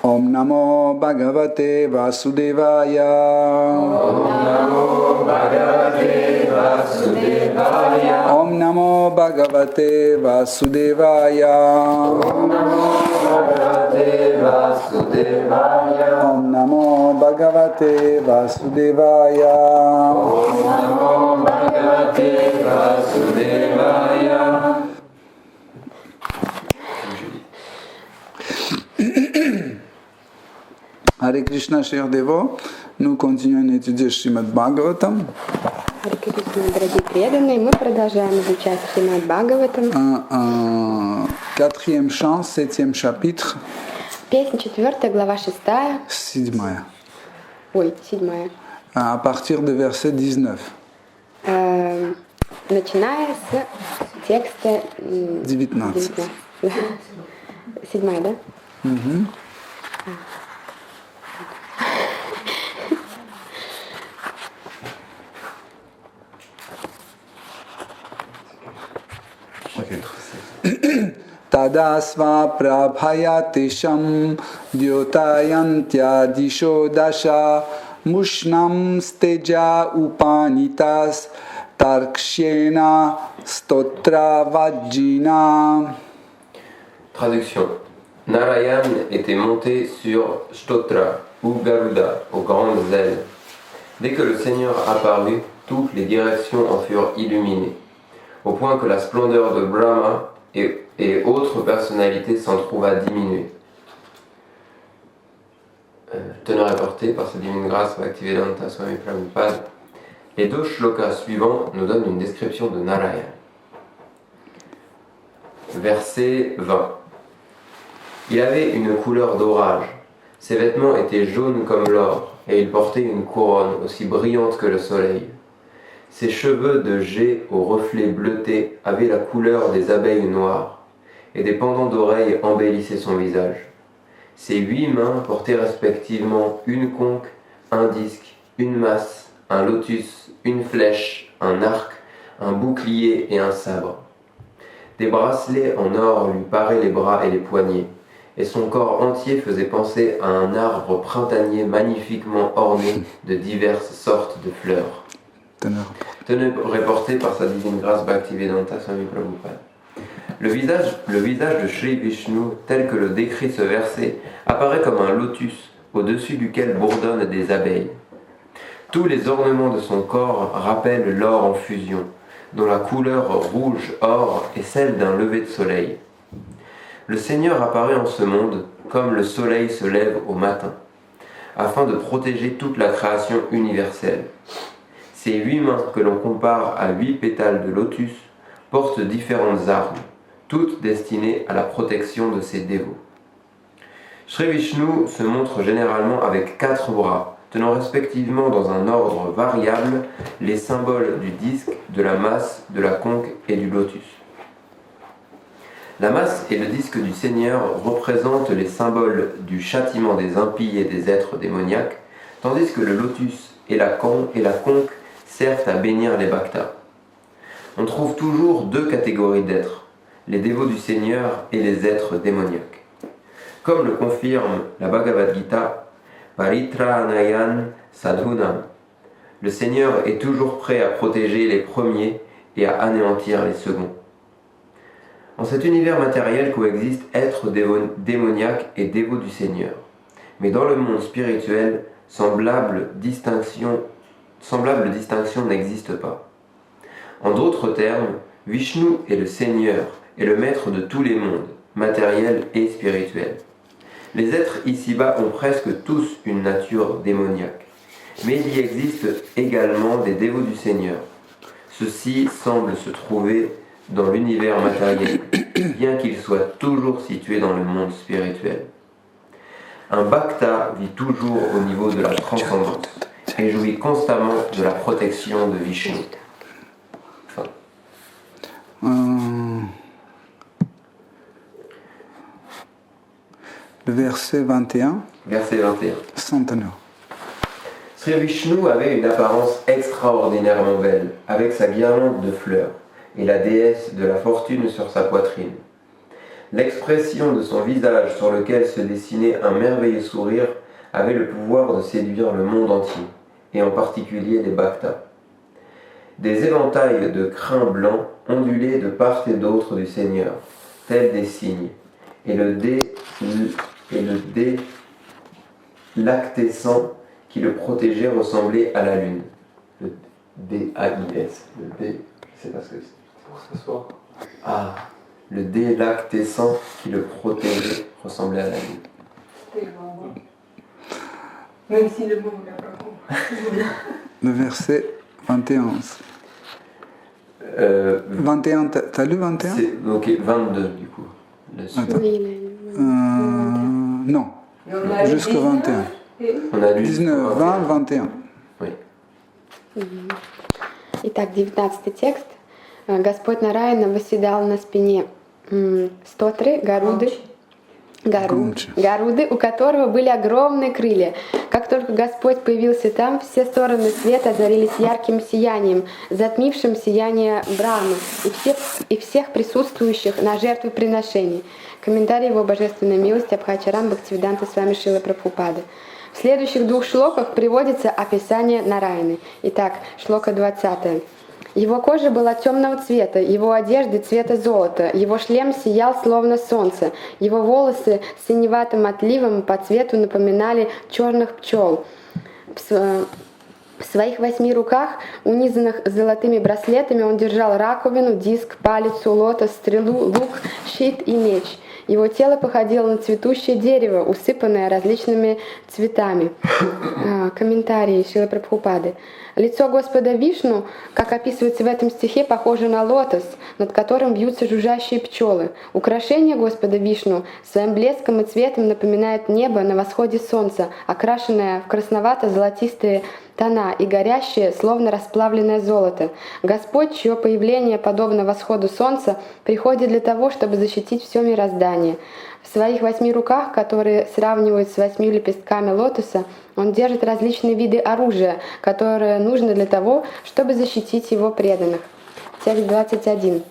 Om Namo Bhagavate Vasudevaya. Om Namo Bhagavate Vasudevaya. Om Namo Bhagavate Vasudevaya. Om Namo Bhagavate Vasudevaya. Om Namo Bhagavate Vasudevaya. Om Namo Bhagavate Vasudevaya. Hare Krishna, chers dévots, nous continuons d'étudier Srimad Bhagavatam. Харе Кришна, дорогие преданные, мы продолжаем изучать Шримад Бхагаватам. Quatrième chant, 7e chapitre, Песня 4, глава 6. 7. Ой, 7. À partir de verset 19. Начиная с текста 19. 7, да? Tadasva prabhayatisham dyotayantya disho dasha mushnam steja upanitas tarkshena stotra vajjina. Traduction. Narayan était monté sur Stotra ou Garuda aux grandes ailes. Dès que le Seigneur apparut, toutes les directions en furent illuminées, au point que la splendeur de Brahma et autres personnalités s'en trouva diminuée. Teneur apporté par sa divine grâce Bhaktivedanta Swami Prabhupada. Les deux shlokas suivants nous donnent une description de Narayan. Verset 20. Il avait une couleur d'orage. Ses vêtements étaient jaunes comme l'or, et il portait une couronne aussi brillante que le soleil. Ses cheveux de jet aux reflets bleutés avaient la couleur des abeilles noires, et des pendants d'oreilles embellissaient son visage. Ses 8 mains portaient respectivement une conque, un disque, une masse, un lotus, une flèche, un arc, un bouclier et un sabre. Des bracelets en or lui paraient les bras et les poignets, et son corps entier faisait penser à un arbre printanier magnifiquement orné de diverses sortes de fleurs. Teneur reporté par sa divine grâce Bhaktivedanta Swami Prabhupada. Le visage de Shri Vishnu, tel que le décrit ce verset, apparaît comme un lotus au-dessus duquel bourdonnent des abeilles. Tous les ornements de son corps rappellent l'or en fusion, dont la couleur rouge-or est celle d'un lever de soleil. Le Seigneur apparut en ce monde comme le soleil se lève au matin, afin de protéger toute la création universelle. Ces 8 mains, que l'on compare à 8 pétales de lotus, portent différentes armes, toutes destinées à la protection de ses dévots. Shri Vishnu se montre généralement avec 4 bras, tenant respectivement dans un ordre variable les symboles du disque, de la masse, de la conque et du lotus. La masse et le disque du Seigneur représentent les symboles du châtiment des impies et des êtres démoniaques, tandis que le lotus et la conque servent à bénir les bhaktas. On trouve toujours 2 catégories d'êtres, les dévots du Seigneur et les êtres démoniaques. Comme le confirme la Bhagavad Gita, Paritranayan Sadhunam, le Seigneur est toujours prêt à protéger les premiers et à anéantir les seconds. En cet univers matériel coexistent êtres démoniaques et dévots du Seigneur. Mais dans le monde spirituel, semblable distinction n'existe pas. En d'autres termes, Vishnu est le Seigneur et le maître de tous les mondes, matériels et spirituels. Les êtres ici-bas ont presque tous une nature démoniaque. Mais il y existe également des dévots du Seigneur. Ceux-ci semblent se trouver dans l'univers matériel, bien qu'ils soient toujours situés dans le monde spirituel. Un bhakta vit toujours au niveau de la transcendance et jouit constamment de la protection de Vishnu. Fin. Le verset 21. Verset 21. Centenaire. Sri Vishnu avait une apparence extraordinairement belle, avec sa guirlande de fleurs et la déesse de la fortune sur sa poitrine. L'expression de son visage sur lequel se dessinait un merveilleux sourire avait le pouvoir de séduire le monde entier, et en particulier les Bhaktas. Des éventails de crins blancs ondulaient de part et d'autre du Seigneur, tels des cygnes, et le délactescent qui le protégeait ressemblait à la lune. Le D-A-I-S. Le D, je sais pas ce que c'est. Pour s'asseoir. Ah, le délactescent qui le protégeait ressemblait à la lune. Tellement bon. Même si le mot n'a pas compris. Le verset 21. 21, t'as lu 21? Ok, 22 du coup. Là-dessus. Attends. Oui, Non, Et on a jusqu'au 21. On a lu 19, 20, 21. Oui. Итак, 19 текст. Господь Нараяна восседал на спине стотры, Гаруды, у которого были огромные крылья. Как только Господь появился там, все стороны света озарились ярким сиянием, затмившим сияние Брахмы и всех присутствующих на жертвоприношении. Комментарий его божественной милости Абхачаран Бхактивиданта Свами Шрилы Прабхупады. В следующих двух шлоках приводится описание Нараяны. Итак, шлока 20. Его кожа была темного цвета, его одежды цвета золота, его шлем сиял словно солнце, его волосы с синеватым отливом по цвету напоминали черных пчел. В своих 8 руках, унизанных золотыми браслетами, он держал раковину, диск, палицу, лотос, стрелу, лук, щит и меч. Его тело походило на цветущее дерево, усыпанное различными цветами. Комментарий Шрилы Прабхупады. Лицо Господа Вишну, как описывается в этом стихе, похоже на лотос, над которым бьются жужжащие пчелы. Украшение Господа Вишну своим блеском и цветом напоминает небо на восходе солнца, окрашенное в красновато-золотистые тона и горящее, словно расплавленное золото. Господь, чье появление подобно восходу солнца, приходит для того, чтобы защитить все мироздание. В своих 8 руках, которые сравнивают с 8 лепестками лотоса, он держит различные виды оружия, которые нужны для того, чтобы защитить его преданных. Текст 21.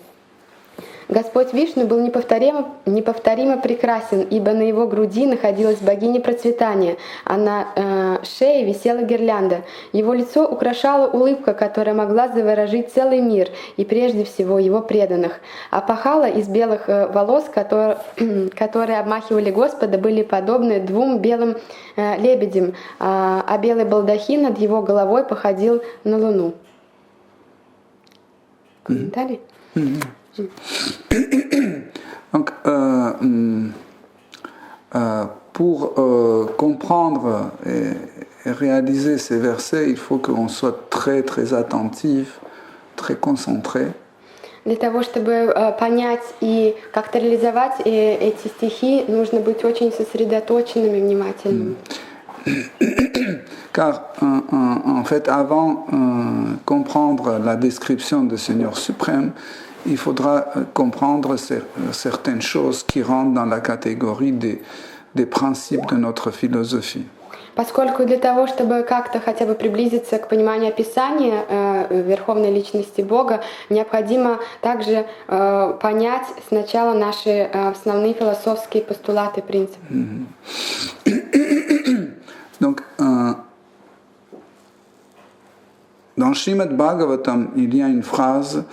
Господь Вишну был неповторимо прекрасен, ибо на его груди находилась богиня процветания, а на шее висела гирлянда. Его лицо украшала улыбка, которая могла заворожить целый мир и прежде всего его преданных. А пахала из белых волос, которые обмахивали Господа, были подобны 2 белым лебедям, а белый балдахин над его головой походил на луну. Комментарий? Donc, pour comprendre et réaliser ces versets, il faut qu'on soit très très attentif, très concentré. Для того, чтобы понять и как-то реализовать эти стихи, нужно быть очень сосредоточенными, внимательными. Car en fait, avant comprendre la description du Seigneur suprême, il faudra comprendre certaines choses qui rentrent dans la catégorie des principes de notre philosophie. Поскольку для того, чтобы как-то хотя бы приблизиться к пониманию описания Верховной Личности Бога, необходимо также понять сначала наши основные философские постулаты и принципы. Donc, dans Srimad Bhagavatam, il y a une phrase,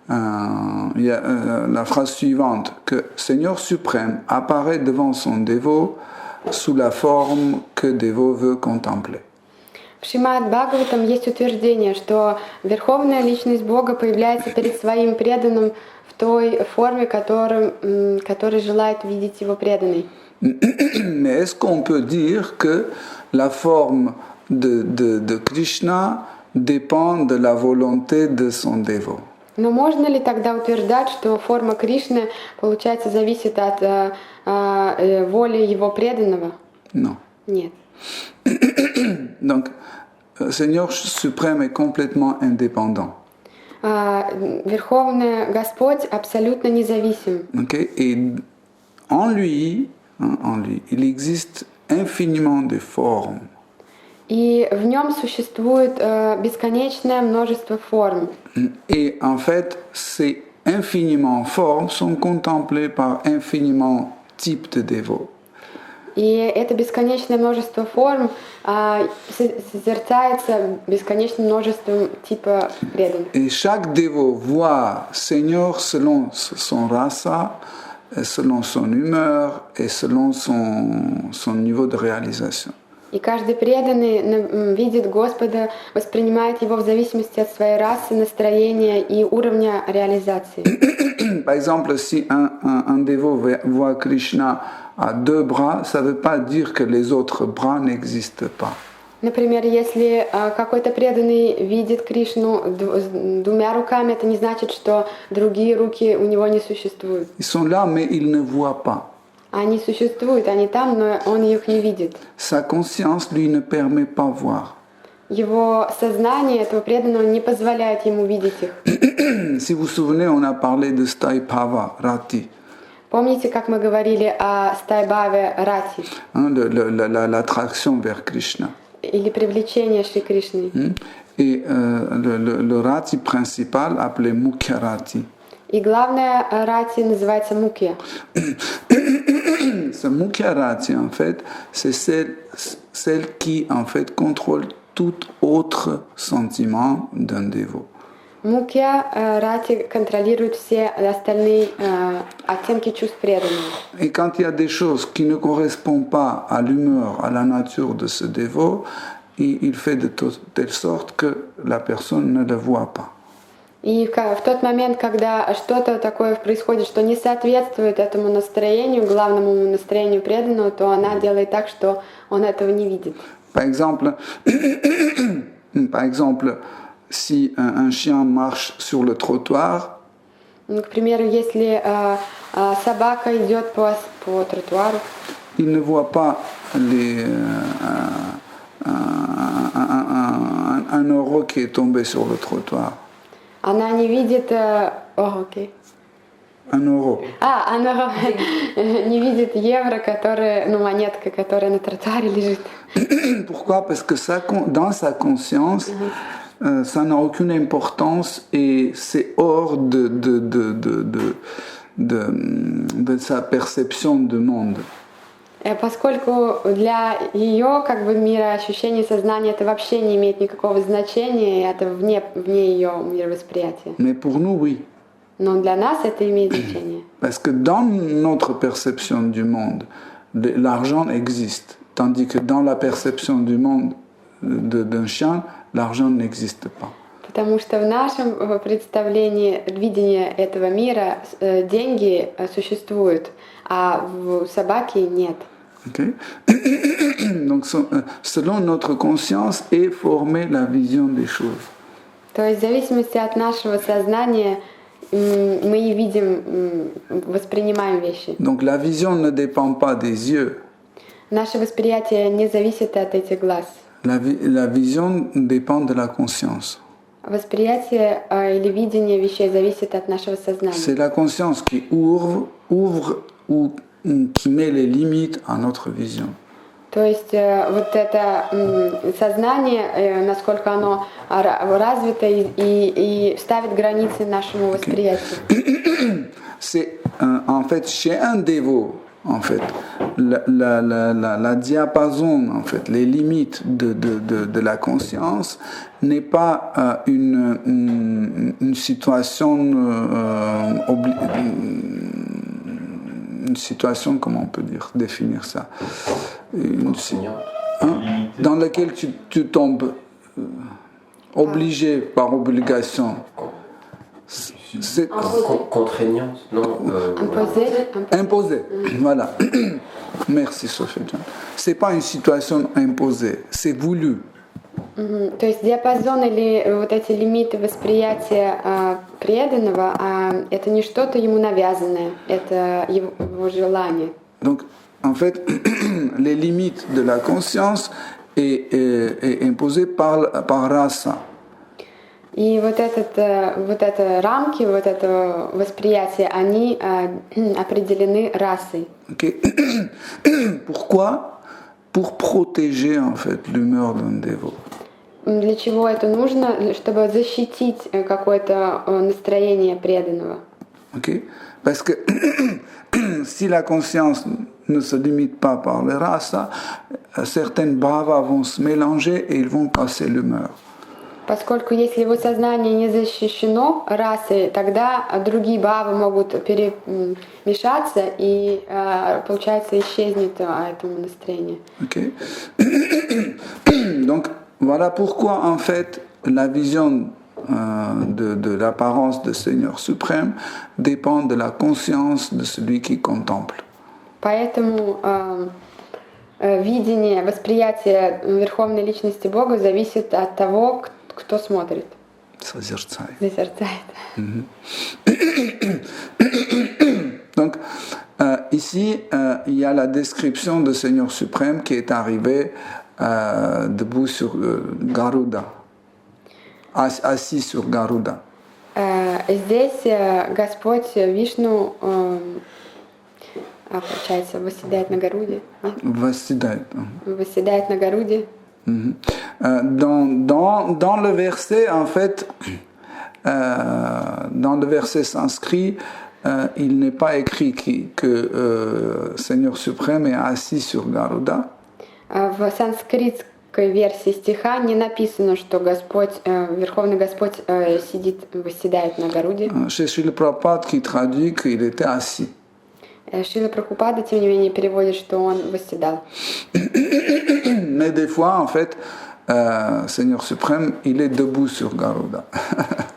il y a la phrase suivante, que Seigneur suprême apparaît devant son dévot sous la forme que dévot veut contempler. В Шримад Бхагаватам есть утверждение, что Верховная Личность Бога появляется перед своим преданным в той форме, который желает видеть его преданный. Mais est-ce qu'on peut dire que la forme de Krishna dépend de la volonté de son dévot? Но можно ли тогда утверждать, что форма Кришны, получается, зависит от воли его преданного? Non. Нет. Donc, Seigneur suprême est complètement indépendant. Верховный Господь абсолютно независим. Okay? Et en lui, il existe infiniment de formes. И в нем существует бесконечное множество форм. Et en fait, c'est infiniment formes sont contemplées par infiniment types de dévots. И это бесконечное множество форм созерцается бесконечным множеством типа преданных. Et chaque dévot voit Seigneur selon son rasa, selon son humeur et selon son niveau de réalisation. И каждый преданный видит Господа, воспринимает Его в зависимости от своей расы, настроения и уровня реализации. Par exemple, si un dévot voit Krishna à 2 bras, ça ne veut pas dire que les autres bras n'existent pas. Например, если какой-то преданный видит Кришну двумя руками, это не значит, что другие руки у него не существуют. Ils sont là, mais ils ne voient pas. Они существуют, они там, но он их не видит. Sa conscience lui ne permet pas voir. Его сознание этого преданного не позволяет ему видеть их. Si vous vous souvenez, on a parlé de Staipava, Rati, Помните, как мы говорили о Стайбаве Рати, l'attraction vers Krishna. или привлечение Шри Кришны? Et le Rati principal appelé Mukhya Rati. И главное Рати называется Мукья. Ce Mukhya Rati, en fait, c'est celle qui, en fait, contrôle tout autre sentiment d'un dévot. Мукья Рати контролирует все остальные оттенки чувств преданного. Et quand il y a des choses qui ne correspondent pas à l'humeur, à la nature de ce dévot, il fait de telle sorte que la personne ne le voit pas. И в тот момент, когда что-то такое происходит, что не соответствует этому настроению, главному настроению преданного, то она делает так, что он этого не видит. Par exemple, si un chien marche sur le trottoir, К примеру, если собака идет по тротуару, il ne voit pas un euro qui est tombé sur le trottoir. она не видит... окей. Un euro. Она не видит евро, монетка, которая на тротуаре лежит. Pourquoi? Parce que dans sa conscience, ça n'a aucune importance et c'est hors de sa perception du monde. Поскольку для ее мироощущение сознания это вообще не имеет никакого значения, это вне ее мировосприятия. Mais pour nous, oui. Но для нас это имеет значение. Parce que dans notre perception du monde, l'argent existe, tandis que dans la perception du monde d'un chien, l'argent n'existe pas. Потому что в нашем представлении, видении этого мира деньги существуют, а в собаке нет. Okay? Donc, selon notre conscience est formée la vision des choses. То есть в зависимости от нашего сознания мы и видим, воспринимаем вещи. Donc la vision ne dépend pas des yeux. Наше восприятие не зависит от этих глаз. La vision dépend de la conscience. Восприятие или видение вещей зависит от нашего сознания. C'est la conscience qui ouvre ou qui met les limites à notre vision. То есть вот это сознание, насколько оно развито и ставит границы нашему восприятию. C'est en fait chez un dévot, en fait, la diapason, en fait, les limites de la conscience n'est pas une situation une situation, comment on peut définir ça, dans laquelle tu tombes obligé par obligation. C'est contraignante, non Imposé. Voilà. Merci Sophie. C'est pas une situation imposée, c'est voulu. То есть диапазон или вот эти лимиты восприятия преданного, это не что-то ему навязанное, это его желание. Donc, en fait, les limites de la conscience est imposée par rasa. И вот это рамки, вот это восприятие, они определены расой. Okay. Pourquoi? Pour protéger en fait l'humeur d'un dévot. Для чего это нужно? Чтобы защитить какое-то настроение преданного. Okay? Parce que si la conscience ne se limite pas par les races, certaines bhavas vont se mélanger et ils vont casser l'humeur. Поскольку если его сознание не защищено расой, тогда другие бхавы могут перемешаться и, получается, исчезнет это настроение. Okay? Donc voilà pourquoi en fait la vision de l'apparence du Seigneur suprême dépend de la conscience de celui qui contemple. Поэтому видение, восприятие Верховной Личности Бога зависит от того, кто смотрит. Созерцает. Созерцает. Donc ici, il y a la description du Seigneur suprême qui est arrivé debout sur Garuda, assis sur Garuda. Здесь Господь Вишну, получается, восседает на Гаруде. Восседает на Гаруде. Dans le verset, en fait, dans le verset sanskrit, il n'est pas écrit que Seigneur suprême est assis sur Garuda. В санскритской версии стиха не написано, что Господь, Верховный Господь сидит, восседает на Гаруде. C'est Srila Prabhupada qui traduit qu'il était assis. Шрила Прабхупада, тем не менее, переводит, что он восседал. Mais des fois, en fait, Seigneur suprême, il est debout sur Garuda.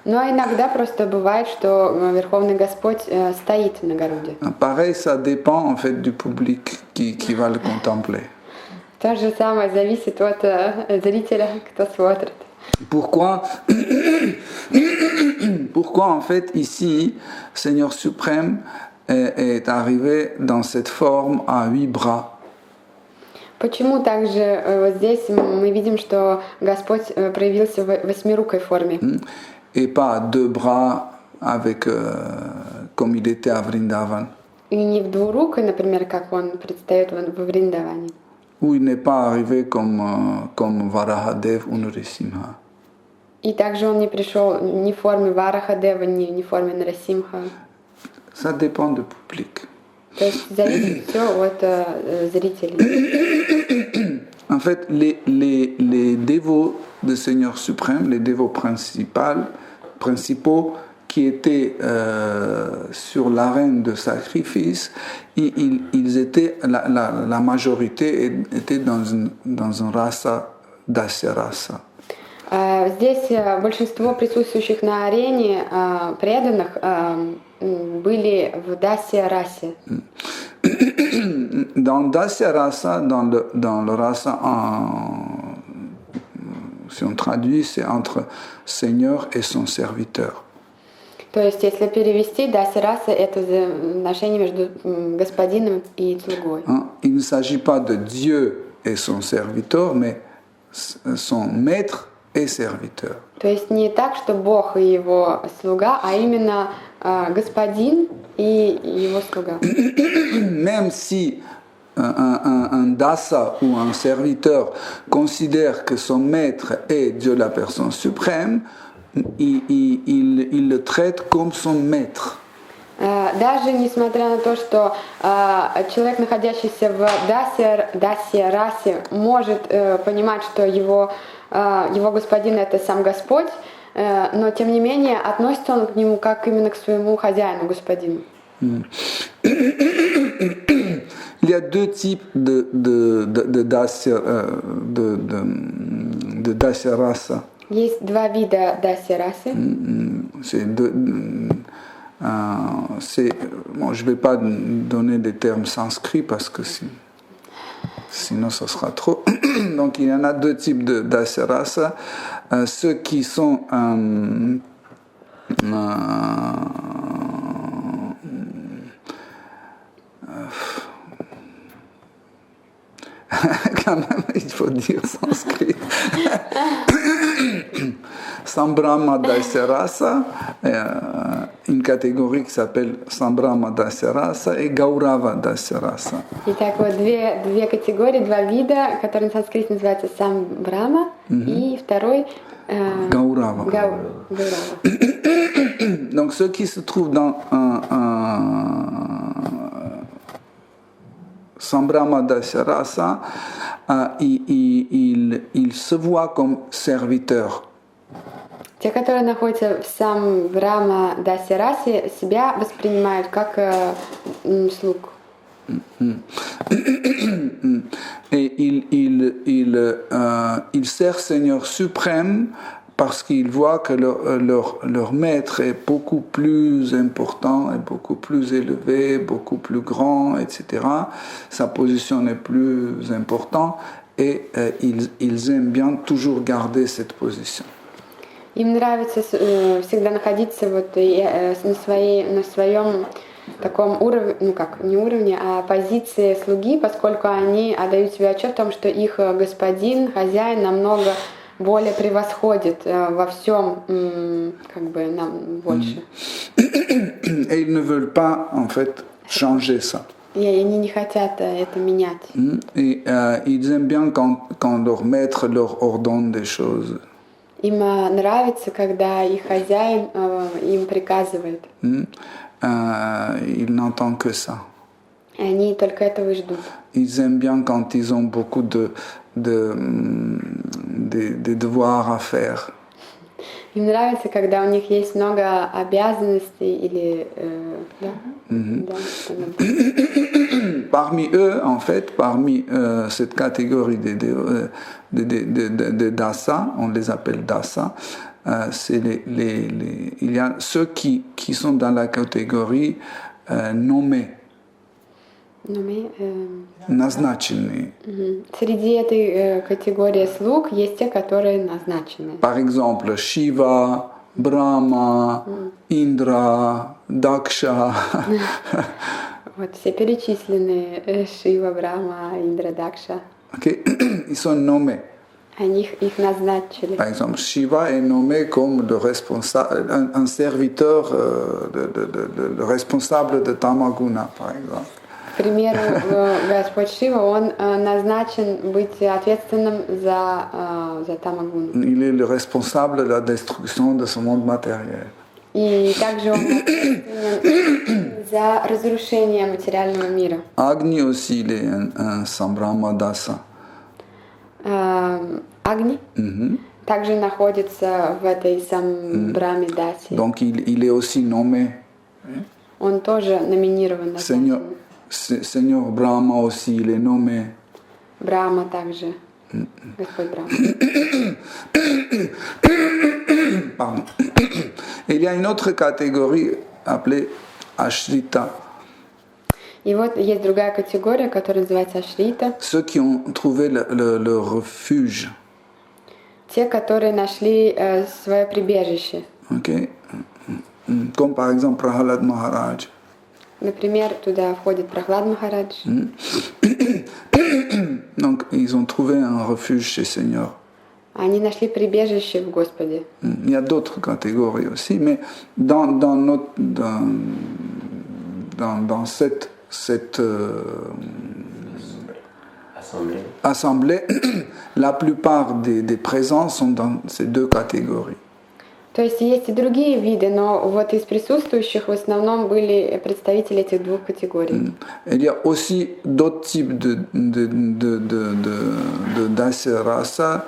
Но иногда просто бывает, что Верховный Господь стоит на Гаруде. Pareil, ça dépend en fait du public qui va le contempler. То же самое зависит от зрителя, кто смотрит. Pourquoi en fait ici, Seigneur suprême est arrivé dans cette forme à 8 bras? Почему также вот здесь мы видим, что Господь проявился в восьмирукой форме? Et pas 2 bras avec, comme il était à Vrindavan. И не в двурукой, например, как он предстает во Вриндаване. Où il n'est pas arrivé comme Varahadev ou Narasimha. И также он не пришел ни в форме Варахадева, ни в форме Нарасимха. Ça dépend du public. То есть зависит все от зрителей. En fait, les dévots du Seigneur suprême, les dévots principaux qui étaient sur l'arène de sacrifice, ils étaient, la majorité était dans une rasa, dasya rasa. Здесь большинство присутствующих на арене преданных были в Дасья расе. Dans Dasya rasa, dans le rasa, si on traduit, c'est entre Seigneur et son serviteur. То есть, если перевести, Дасья раса — это отношение между господином и слугой. Il ne s'agit pas de Dieu et son serviteur, mais son maître et serviteur. То есть не так, что Бог и его слуга, а именно господин и его слуга. Même si un dasa ou un serviteur considère que son maître est Dieu la personne suprême, il le traite comme son maître. Даже несмотря на то, что человек, находящийся в Дасья расе, может понимать, что его господин — это сам Господь, но тем не менее относится он к нему как именно к своему хозяину, господину. Il y a 2 types de Dasya rasa. Есть 2 вида Дасья расы. Bon, je ne vais pas donner des termes sanscrits parce que sinon ça sera trop. Donc il y en a 2 types de Dasya rasa. Ceux qui sont quand même, il faut dire sanskrit. Sambrahma Dasya rasa une catégorie qui s'appelle Sambrahma Dasya Rasa et Gaurava Dasya Rasa. Итак, вот две категории, два вида, которые на санскрите называются самбрама, и второй Gaurava. Gaurava. Donc ceux qui se trouvent dans Sambrahma Dasya Rasa, ils se voient comme serviteurs. Те, которые находятся в самбрама Дасья Расе, себя воспринимают как слуг. Et ils servent Seigneur suprême parce qu'ils voient que leur maître est beaucoup plus important, est beaucoup plus élevé, beaucoup plus grand, etc. Sa position est plus importante et ils aiment bien toujours garder cette position. Им нравится всегда находиться вот на своем таком уровне, ну как, не уровне, а позиции слуги, поскольку они отдают себе отчет в том, что их господин, хозяин намного более превосходит во всем, как бы нам больше. Et ils ne veulent pas en fait changer ça. И они не хотят это менять. Et ils aiment bien quand leur maître leur ordonne des choses. Им нравится, когда их хозяин им приказывает. Ils n'entendent que ça. И они только этого и ждут. Ils aiment bien quand ils ont beaucoup de devoirs à faire. Им нравится, когда у них есть много обязанностей или Parmi eux, en fait, parmi cette catégorie de dasa, on les appelle dasa, c'est il y a ceux qui sont dans la catégorie nommés. Назначенные. Среди этой категории слуг есть те, которые назначены. Par exemple, Shiva, Brahma, Indra, Daksha. Вот все перечислены: Шива, Брахма, Индра, Дакша. Okay? Ils sont nommés. Они их назначили. Par exemple, Shiva est nommé comme le responsable, un serviteur, le responsable de Tamaguna, par exemple. К примеру, Господь Шива, он назначен быть ответственным за Тамагуну. Il est le responsable de la destruction de ce monde matériel. И также он ответственен за разрушение материального мира. Agni aussi, il est un Sambrahma Dasa. Агни также находится в этой самбраме Даси. Donc il est aussi nommé. Он тоже номинирован на Seigneur Brahma aussi, il est nommé. Брахма также. Господь Брахма. Pardon. Il y a une autre catégorie appelée Ashrita. И вот есть другая категория, которая называется Ашрита. Ceux qui ont trouvé le refuge. Те, которые нашли свое прибежище. Okay? Comme par exemple Prahalad Maharaj. Например, туда входит Прахлад Махарадж. Donc ils ont trouvé un refuge chez Seigneur. Они нашли прибежище в Господе. Il y a d'autres catégories aussi, mais dans cette assemblée, la plupart des présents sont dans ces deux catégories. То есть есть и другие виды, но вот из присутствующих в основном были представители этих двух категорий. Il y a aussi d'autres types de Dasya Rasa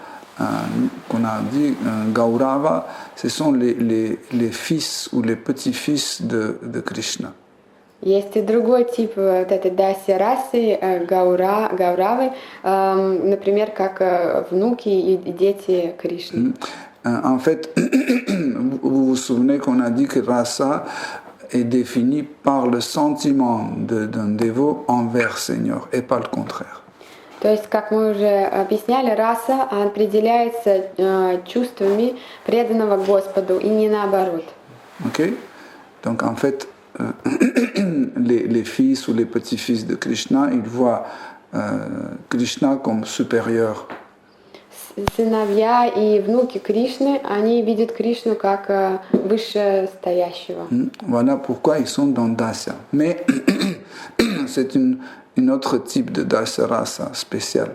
qu'on a dit Gaurava, ce sont les fils ou les petits-fils de Krishna. Есть и другой тип вот этой Дасья расы, Гауравы, например, как внуки и дети Кришны. En fait, vous vous souvenez qu'on a dit que rasa est défini par le sentiment d'un dévot envers Seigneur et pas le contraire. То есть, как мы уже объясняли, раса определяется чувствами преданного Господу и не наоборот. Ok? Donc en fait, les fils ou les petits-fils de Krishna, ils voient Krishna comme supérieur. сыновья и внуки Кришны, они видят Кришну как вышестоящего. Voilà pourquoi ils sont dans Dasya. Mais c'est une autre type de Dasya rasa spécial.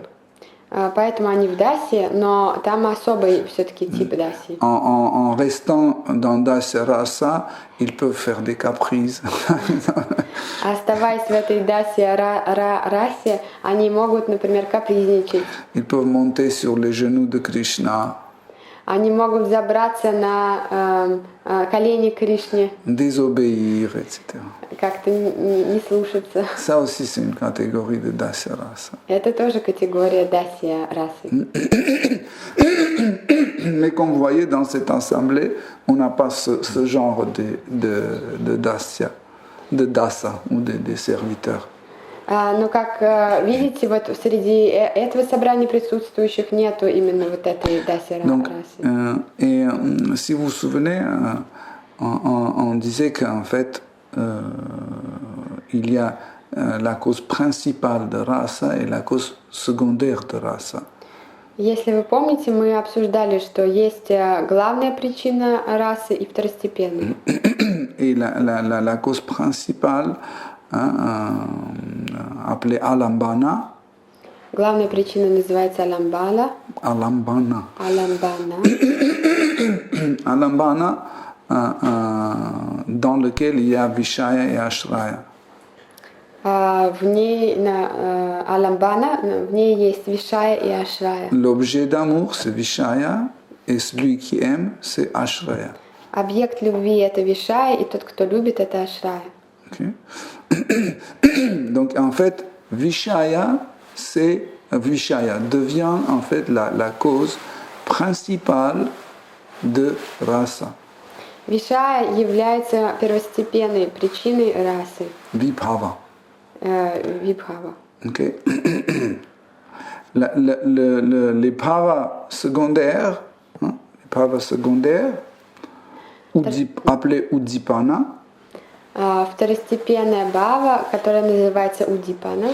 Поэтому они в Дасе, но там особый все-таки тип Даси. En restant dans Dasya rasa, ils peuvent faire des caprices. Оставаясь в этой Дасе расе, они могут, например, капризничать. Ils peuvent monter sur les genoux de Krishna, Они могут забраться на колени Кришне, désobéir, etc. как-то не слушаться. Ça aussi, c'est une catégorie de Dasya rasa. Это тоже категория Дасия расы. Mais comme vous voyez, dans cette assemblée, on n'a pas ce genre de Dasya, de Dasa ou des serviteurs. Но как видите, вот среди этого собрания присутствующих нету именно вот этой Даси Donc, расы. si vous vous souvenez, on disait qu'en fait, il y a la cause principale de rasa et la cause secondaire de rasa. Если вы помните, мы обсуждали, что есть главная причина расы и второстепенная. Et la cause principale, appelée alambana, Главная причина называется аламбана. alambana, alambana, dans lequel il y a vishaya et ashraya. В ней, аламбана, в ней есть вишая и ашрая. L'objet d'amour, c'est vishaya, et celui qui aime, c'est ashraya. Объект любви — это вишая, и тот, кто любит, это ашрая. Okay. Donc en fait, vishaya devient en fait la cause principale de rasa. Вишая является первостепенной причиной расы. Vibhava. Вибхава. Okay. Les bhavas secondaires, appelés Uddipana, второстепенная бхава, которая называется удипана.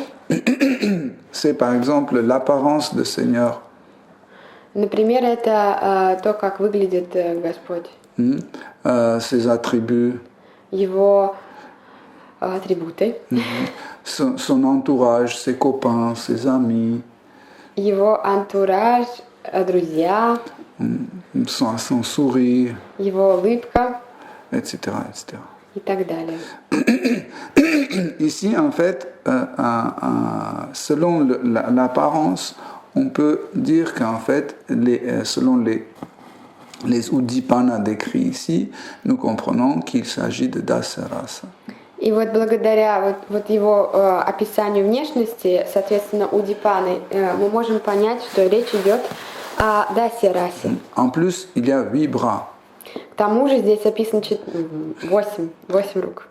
C'est par exemple l'apparence de Seigneur. Например, это то, как выглядит Господь. Ses attributs. Его атрибуты. Son entourage, ses copains, ses amis. Его антураж, друзья. Son sourire. Его улыбка. Etc., etc. И так далее. Ici, en fait, selon l'apparence, on peut dire qu'en fait, selon les Uddipana décrits ici, nous comprenons qu'il s'agit de Dasya rasa. И вот благодаря вот его описанию внешности, соответственно, удипаны, мы можем понять, что речь идет о Дасе расе. En plus, il y a 8 bras. К тому же здесь описано 8 рук.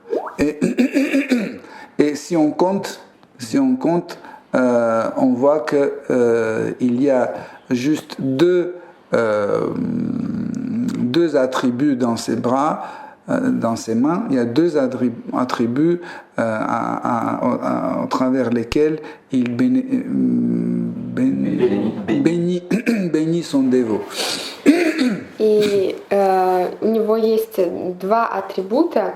Et si on compte, on voit que il y a juste deux attributs dans ses bras, dans ses mains. Il y a deux attributs au travers lesquels il bénit son dévot. И у него есть два атрибута,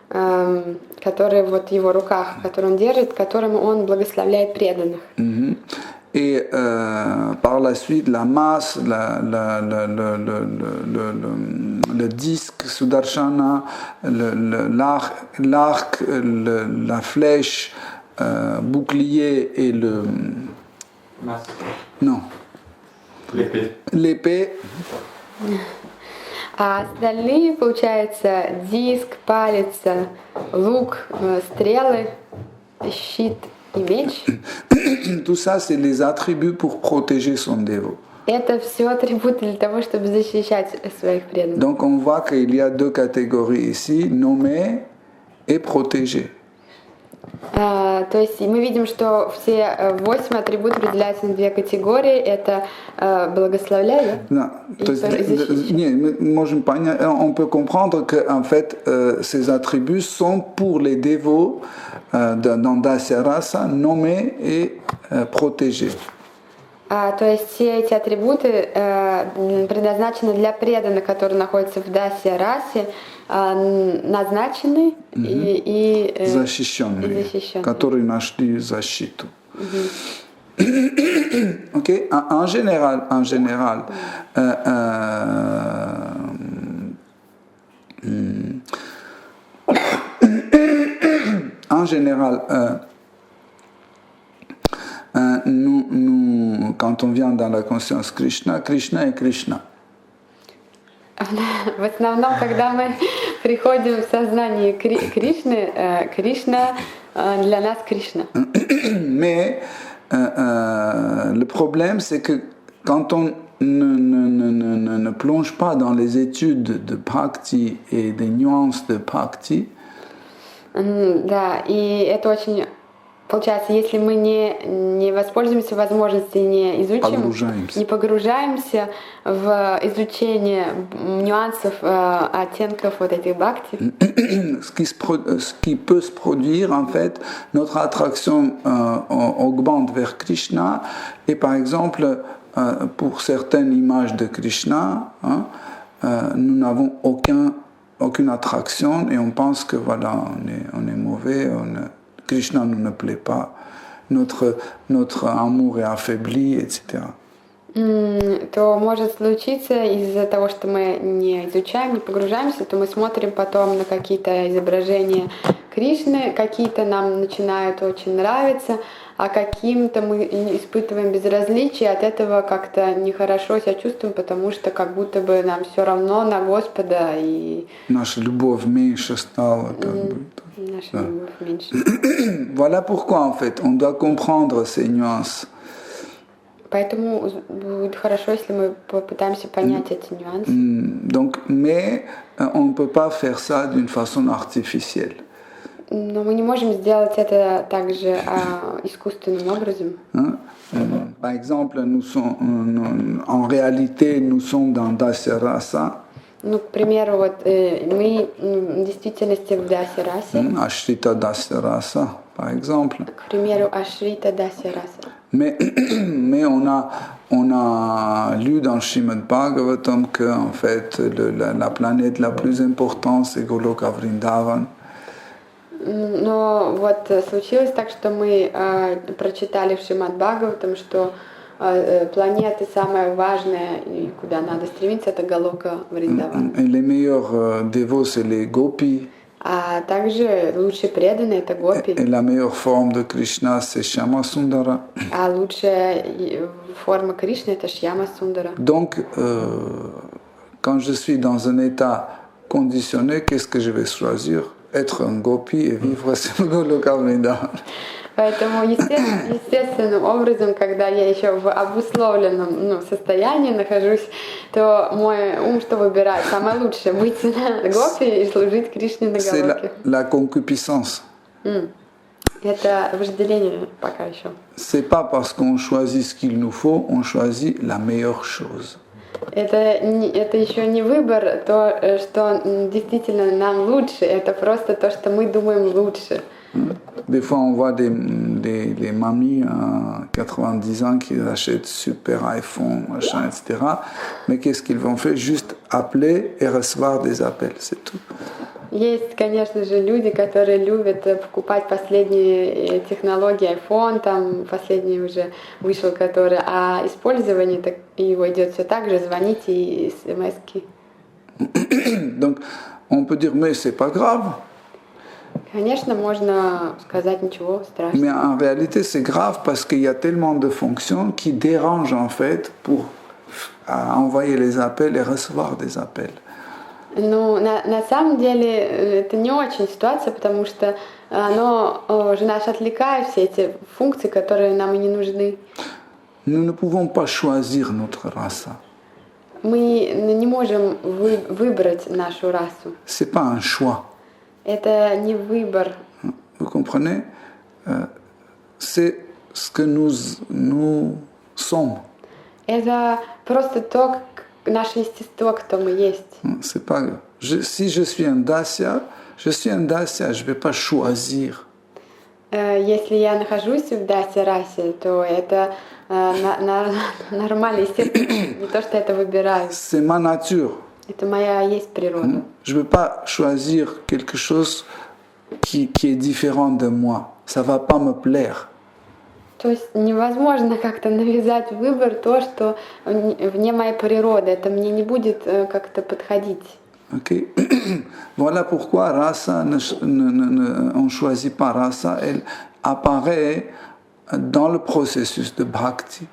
которые вот в его руках, которые он держит, которым он благословляет преданных. Et par la suite, la masse, le disque Sudarshana, l'arc, la flèche, bouclier et le... Masque. Non. L'épée. А остальные, получается, диск, палец, лук, стрелы, щит и меч. Tout ça, c'est les attributs pour protéger son dévot. Это все атрибуты для того, чтобы защищать своих преданных. Donc on voit qu'il y a deux catégories ici, nommer et protéger. То есть мы видим, что все 8 атрибутов разделяются на две категории. Это благословляя и защищать. On peut comprendre que en fait, ces attributs sont pour les dévots dans Dasya rasa, nommer et protéger. То есть все эти атрибуты предназначены для преданных, которые находятся в дасе расе, назначены и защищенные, которые нашли защиту. Ok. En général, nous, quand on vient dans la conscience Krishna, Krishna est Krishna. В основном, когда мы приходим в сознание Кришны, Кришна для нас Кришна. Mais le problème, c'est que quand on ne plonge pas dans les études de Bhakti et des nuances de Bhakti, да, и это очень... Получается, если мы не воспользуемся возможностью, не изучим, не погружаемся в изучение нюансов, оттенков вот этих бхакти, ce qui peut se produire, en fait, notre attraction augmente vers Krishna, et par exemple, pour certaines images de Krishna, nous n'avons aucune attraction et on pense que voilà, on est mauvais, Krishna nous ne plaît pas, notre amour est affaibli, etc. То может случиться из-за того, что мы не изучаем, не погружаемся, то мы смотрим потом на какие-то изображения Кришны, какие-то нам начинают очень нравиться, а каким-то мы испытываем безразличие, от этого как-то нехорошо себя чувствуем, потому что как будто бы нам все равно на Господа. И наша любовь меньше стала, как бы. Наша любовь меньше. Voilà pourquoi, en fait, on doit comprendre ces nuances. Поэтому будет хорошо, если мы попытаемся понять эти нюансы. Donc, mais on ne peut pas faire ça d'une façon artificielle. Но мы не можем сделать это также искусственным образом. Par exemple, en réalité, nous sommes dans Dasya Rasa. Ну, к примеру, вот мы в действительности в Дасе расе. Ashrita Dasya Rasa, par exemple. К примеру, Ашрита Дасya Раса. Mais on a lu dans Srimad Bhagavatam que en fait la planète la plus importante c'est Goloka Vrindavan. Но вот случилось так, что мы прочитали в Шримад Бхагаватам, что планета самая важная и куда надо стремиться, это Галока Вриндаван. Et les meilleurs dévots c'est les gopis. А также лучшие преданные это гопи. Et la meilleure forme de Krishna c'est Shyama Sundara. А лучшая форма Кришны это Шьяма Сундара. Donc quand je suis dans un état conditionné, qu'est-ce que je vais choisir? Être un gopi et vivre sur Goloka Vrindavan. Поэтому естественным образом, когда я еще в обусловленном состоянии нахожусь, то мой ум что выбирает? Самое лучшее — быть на гопи и служить Кришне на Галоке. C'est la concupiscence. Это вожделение пока еще. C'est pas parce qu'on choisit ce qu'il nous faut, on choisit la meilleure chose. Это еще не выбор, то, что действительно нам лучше, это просто то, что мы думаем лучше. Des fois, on voit des mamies à 90 ans qui achètent super iPhone, machin, etc. Mais qu'est-ce qu'ils vont faire? Juste appeler et recevoir des appels, c'est tout. Есть, конечно же, люди, которые любят покупать последние технологии, iPhone, там последний уже вышел, который, а использование его идет все так же, звонить и смс-ки. Donc, on peut dire, mais c'est pas grave. Конечно, можно сказать ничего страшного. Mais en réalité, c'est grave parce qu'il y a tellement de fonctions qui dérangent en fait pour envoyer les appels et recevoir des appels. Ну, на самом деле, это не очень ситуация, потому что оно же нас отвлекает, все эти функции, которые нам и не нужны. Nous ne pouvons pas choisir notre race. Мы не можем выбрать нашу расу. C'est pas un choix. Это не выбор. Vous comprenez? C'est ce que nous sommes. Это просто то, наше естество, кто мы есть. C'est pas. Si je suis un dasya, je ne vais pas choisir. Если я нахожусь в дасе расе, то это нормально, естественно, не то, что это выбираю. C'est ma nature. Это моя есть природа. Je ne veux pas choisir quelque chose qui est différent de moi. Ça ne va pas me plaire. То есть невозможно как-то навязать выбор то, что вне моей природы. Это мне не будет как-то подходить. Okay. Voilà pourquoi rasa, on ne choisit pas rasa, elle apparaît dans le processus de bhakti.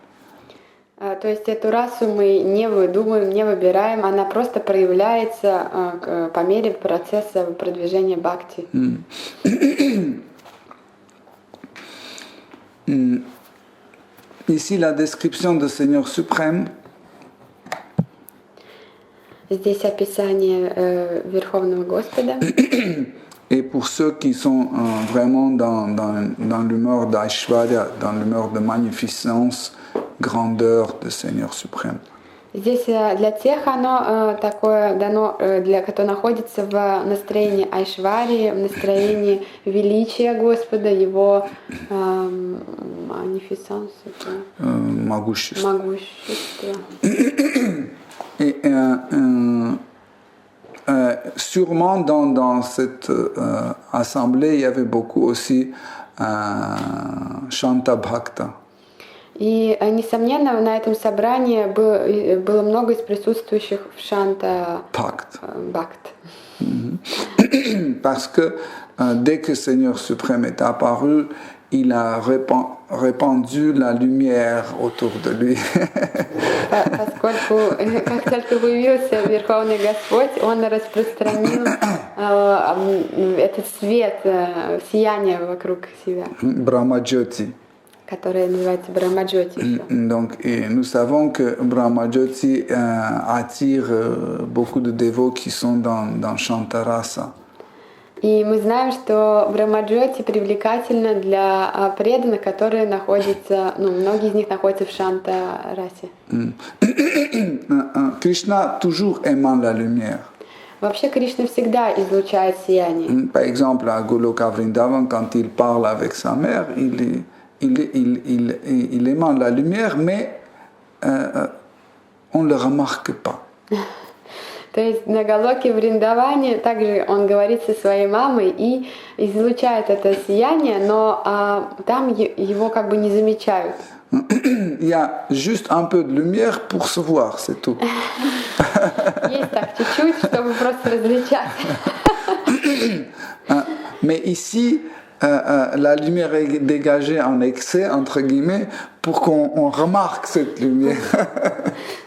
То есть эту расу мы не выдумываем, не выбираем, она просто проявляется по мере процесса продвижения бхакти. Ici, la description de Seigneur suprême. Здесь описание Верховного Господа. Et pour ceux qui sont vraiment dans l'humeur d'Aishwarya, dans l'humeur de magnificence, grandeur de Seigneur suprême. Здесь для тех оно такое дано, для кто находится в настроении Айшварии, в настроении величия Господа, Его могущество. Et sûrement dans cette assemblée, il y avait beaucoup aussi Shanta Bhakta. И, несомненно, на этом собрании было много из присутствующих в Шанта Бхакт. Parce que dès que Seigneur suprême est apparu, il a répandu la lumière autour de lui. Поскольку как только появился Верховный Господь, Он распространил этот свет, сияние вокруг себя. Brahma-jyoti. Которая называется Брахма-джоти. Donc, et nous savons que Brahma-jyoti attire beaucoup de dévots qui sont dans Shantarasa. И мы знаем, что Брахма-джоти привлекательна для преданных, которые находятся, многие из них находятся в Шанта-расе. Krishna toujours aimant la lumière. Вообще Кришна всегда излучает сияние. Par exemple, à Goloka Vrindavan, quand il parle avec sa mère, il émane la lumière, mais on ne le remarque pas. То есть на Галоке в Вриндаване также он говорит со своей мамой и излучает это сияние, но там его как бы не замечают. Il y a juste un peu de lumière pour se voir, c'est tout. Есть так чуть-чуть, чтобы просто различать. Mais ici, la lumière est dégagée en excès, entre guillemets, pour qu'on remarque cette lumière.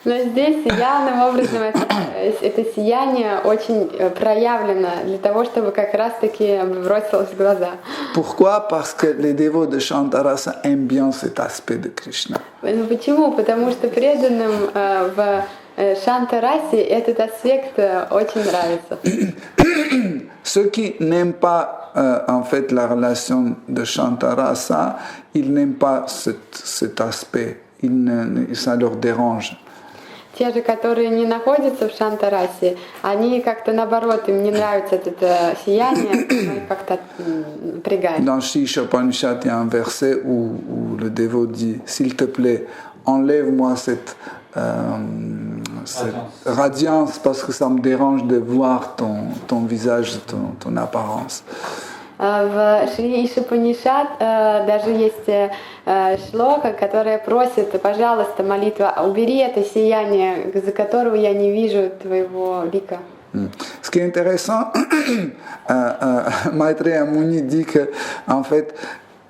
Но здесь явным образом это сияние очень проявлено для того, чтобы как раз-таки бросилось в глаза. Pourquoi? Parce que les dévots de Shantarasa aiment bien cet aspect de Krishna. Почему? Потому что преданным в Шантарасе этот аспект очень нравится. Ceux qui n'aiment pas en fait la relation de Shantarasa, ils n'aiment pas cet aspect, ça leur dérange. Те же, которые не находятся в Шантарасе, они как-то наоборот, им не нравится это сияние, их как-то напрягает. Dans Shisha Upanishad, il y a un verset où le dévot dit, s'il te plaît, enlève-moi cette radiance parce que ça me dérange de voir ton visage, ton apparence. В Шри Ишупанишад даже есть шлока, которая просит, пожалуйста, молитва, убери это сияние, за которого я не вижу твоего лика. Ce qui est intéressant, Maitreya Muni dit que, en fait,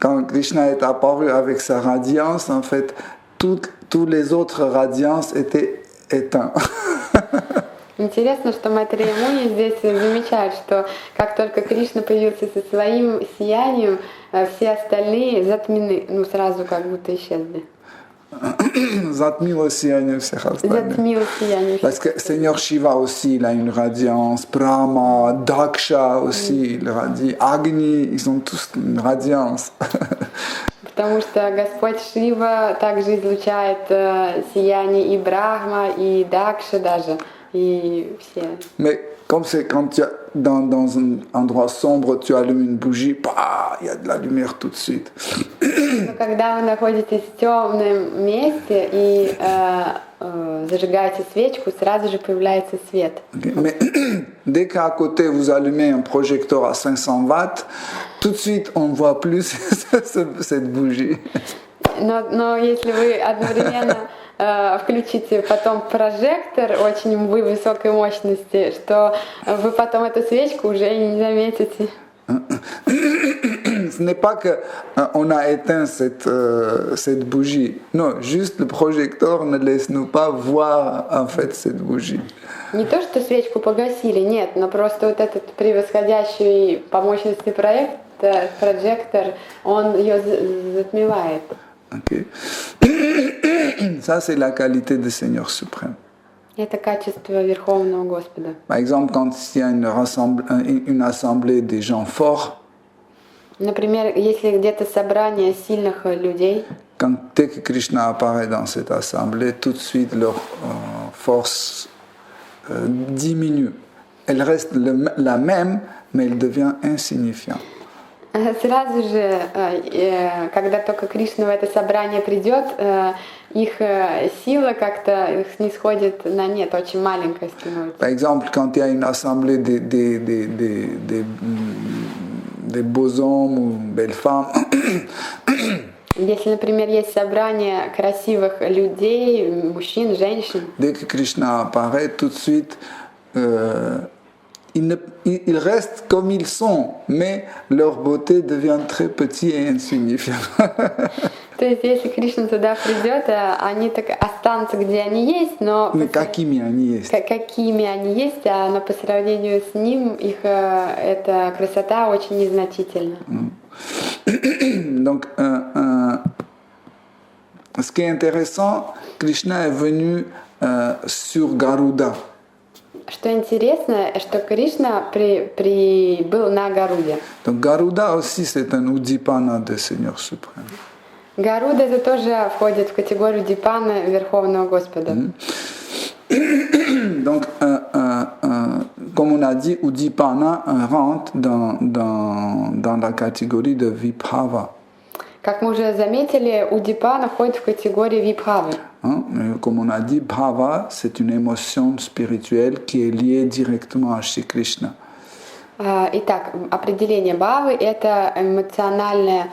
quand Krishna est apparu avec sa radiance, en fait, toutes les autres radiances étaient éteintes. Интересно, что Майтрея Муни здесь замечает, что как только Кришна появился со своим сиянием, все остальные затмены, сразу как будто исчезли. Затмило сияние всех остальных. Затмило сияние. Parce que Seigneur Shiva aussi, il a une radiance, Brahma, Daksha aussi, il radie, Agni, ils ont tous une radiance. Потому что Господь Шива также излучает сияние и Брахма, и Дакша даже. И все. Mais Comme c'est quand tu dans un endroit sombre, tu allumes une bougie, il y a de la lumière tout de suite. Но когда вы находитесь в темном месте и зажигаете свечку, сразу же появляется свет. Okay. Mais dès qu'à côté vous allumez un projecteur à 500 watts, tout de suite on ne voit plus cette bougie. Но если вы одновременно включите потом прожектор очень высокой мощности, что вы потом эту свечку уже и не заметите. Ce n'est pas qu'on a éteint cette bougie. Non, juste le projecteur ne laisse nous pas voir en fait cette bougie. Не то, что свечку погасили, нет, но просто вот этот превосходящий по мощности прожектор, он ее затмевает. Okay. Ça, c'est la qualité du Seigneur suprême. Это качество Верховного Господа. Par exemple, quand il y a une assemblée des gens forts, Например, если где-то собрание сильных людей, dès que Krishna apparaît dans cette assemblée, tout de suite leur force diminue. Elle reste la même, mais elle devient insignifiante. сразу же, когда только Кришна в это собрание придет, их сила как-то снисходит на нет, очень маленькая становится. Par exemple, quand il y a une assemblée des beaux hommes ou belles femmes, Если, например, есть собрание красивых людей, мужчин, женщин, dès que Krishna apparaît, tout de suite, ils restent comme ils sont, mais leur beauté devient très petite et insignifiante. то есть если Кришна туда придет, они так останутся, где они есть, но Какими они есть. какими они есть, но по сравнению с ним их эта красота очень незначительна. Donc, ce qui est intéressant, Krishna est venu sur Garuda. Что интересно, что Кришна прибыл на Гаруде. Donc, Garuda aussi, c'est un Udipana du Seigneur suprême. Гаруда это тоже входит в категорию Дипана Верховного Господа. Donc, comme on a dit, Udipana rentre dans la catégorie de Vibhava. Как мы уже заметили, Удипана входит в категорию Вибхавы. Comme on a dit, Bhava, c'est une émotion spirituelle qui est liée directement à Shri Krishna. Итак, определение Бхавы – это эмоциональное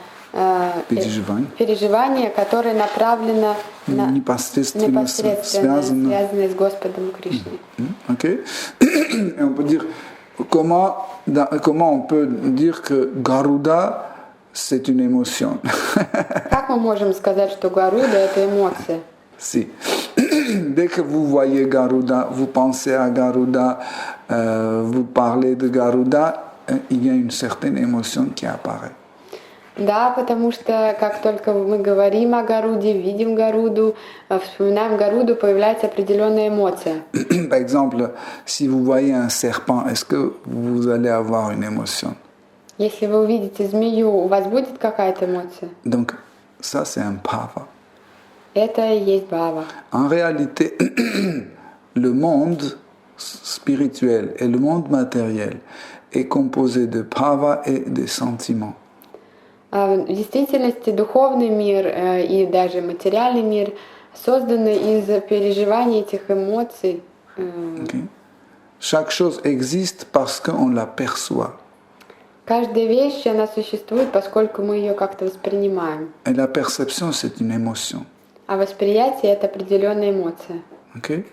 переживание, которое направлено непосредственно связанное с Господом Кришной. Okay. Et on peut dire comment on peut dire que Garuda c'est une émotion. Как мы можем сказать, что Гаруда – это эмоция? Si. Dès que vous voyez Garuda, vous pensez à Garuda, vous parlez de Garuda, il y a une certaine émotion qui apparaît. Да, потому что как только мы говорим о Гаруде, видим Гаруду, вспоминаем Гаруду, появляется определенная эмоция. Par exemple, si vous voyez un serpent, est-ce que vous allez avoir une émotion? Если вы увидите змею, у вас будет какая-то эмоция? Donc, ça c'est un bhava. Это и есть бхава. En réalité, le monde spirituel et le monde matériel est composé de bhava et de sentiments. В действительности духовный мир и даже материальный мир созданы из переживаний этих эмоций. Okay. Chaque chose existe parce qu'on la perçoit. Каждая вещь, она существует, поскольку мы ее как-то воспринимаем. Et la perception, c'est une émotion. А восприятие – это определенная эмоция, Okay?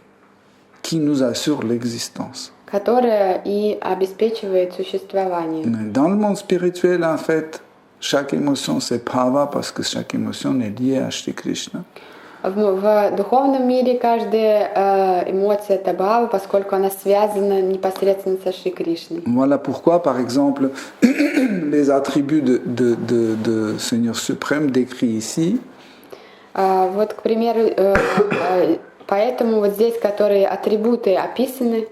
Qui nous assure l'existence. которая и обеспечивает существование. Dans le monde spirituel, en fait, chaque émotion, c'est bhava parce que chaque émotion est liée à Shri Krishna. В духовном мире каждая эмоция – это бхава, поскольку она связана непосредственно со Шри Кришной. Voilà pourquoi, par exemple, les attributs de Seigneur suprême décrits ici, Вот, к примеру, поэтому вот здесь, которые атрибуты описаны,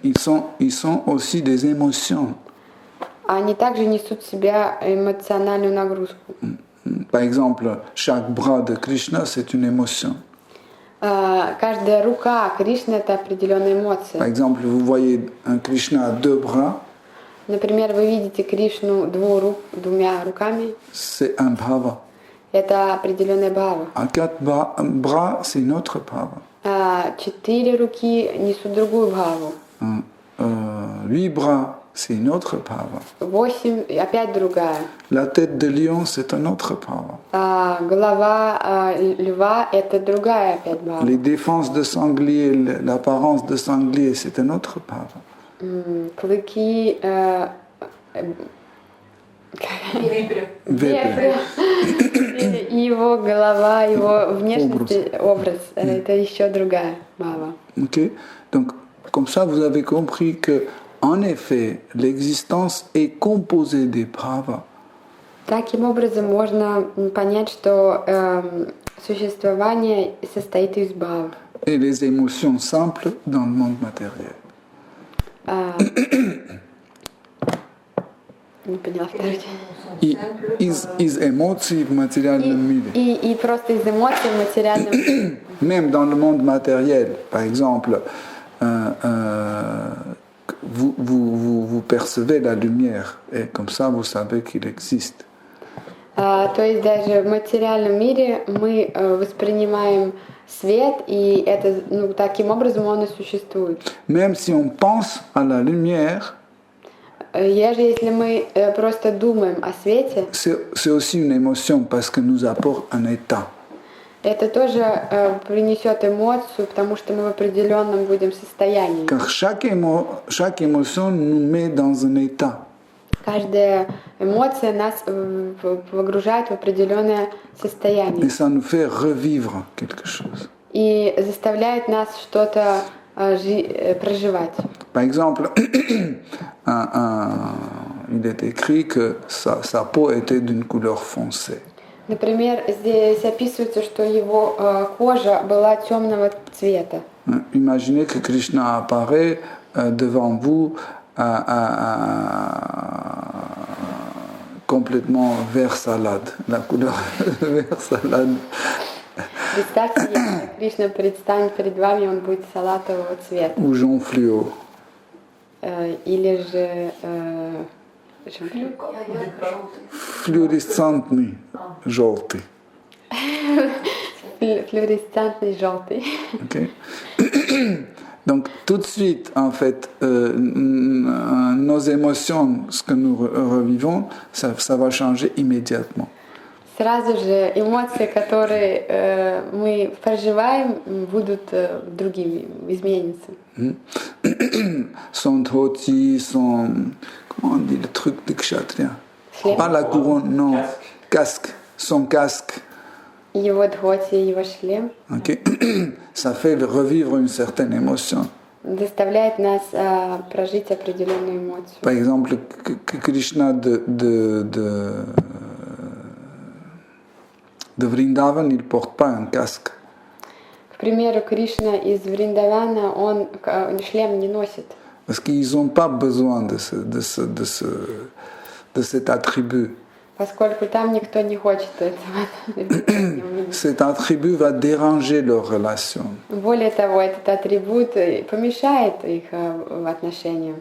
ils sont aussi des émotions. они также несут в себя эмоциональную нагрузку. Par exemple, chaque bras de Krishna, c'est une émotion. Каждая рука Кришны — это определенная Par эмоция. exemple, vous voyez un Krishna à deux bras, Например, вы видите Кришну двумя руками, c'est un bhava. это определенная бхава. À quatre bras, c'est une autre bhava. 4 руки несут другую бхаву. 8 bras, c'est une autre bhava. 8 опять другая. La tête de lion, c'est un autre bhava. Голова льва — это другая опять бхава. Les défenses de sanglier, l'apparence de sanglier, c'est un autre bhava. Клыки, Вибры. Vipra. и его голова, его внешность, образ, это еще другая бхава. Ok. Donc, comme ça, vous avez compris que, en effet, l'existence est composée des bhavas. Таким образом можно понять, что существование состоит из бхав. Et les émotions simples dans le monde matériel. Не поняла вторую. Из эмоций в материальном мире. И просто из эмоций в материальном мире. Même dans le monde matériel, par exemple, vous percevez la lumière et comme ça vous savez qu'il existe. То есть даже в материальном мире мы воспринимаем свет, и это, таким образом он и существует. Même si on pense à la lumière, Если мы просто думаем о свете, c'est aussi une émotion parce que nous apporte un état. это тоже принесет эмоцию, потому что мы в определенном будем состоянии. Car chaque émotion nous met dans un état. Каждая эмоция нас погружает в определенное Et состояние ça nous fait revivre quelque chose. и заставляет нас что-то проживать. Par exemple, il est écrit que sa peau était d'une couleur foncée. Например, здесь описывается, что его кожа была темного цвета. Imaginez que Krishna apparaît devant vous complètement vert salade, la couleur vert salade. Представьте, если Кришна предстанет перед вами, он будет салатового цвета. Ou jaune fluo. Или же Fluorescentный, желтый. флуоресцентный желтый. Okay. Donc tout de suite, en fait, nos émotions, ce que nous revivons, ça va changer immédiatement. Сразу же эмоции, которые мы проживаем, будут другими, изменятся. Son dhoti, comment on dit le truc de kshatriya? Pas la couronne, non. Casque. Son casque. Его дхоти, его шлем Okay. Ça fait revivre une certaine émotion. заставляет нас прожить определенную эмоцию. Par exemple, Krishna de Vrindavan, il ne porte pas un casque. К примеру, Кришна из Вриндавана, он шлем не носит. Parce qu'ils n'ont pas besoin de cet attribut. Поскольку там никто не хочет этого. Cet attribut va déranger leur relation. Более того, этот атрибут помешает их отношениям.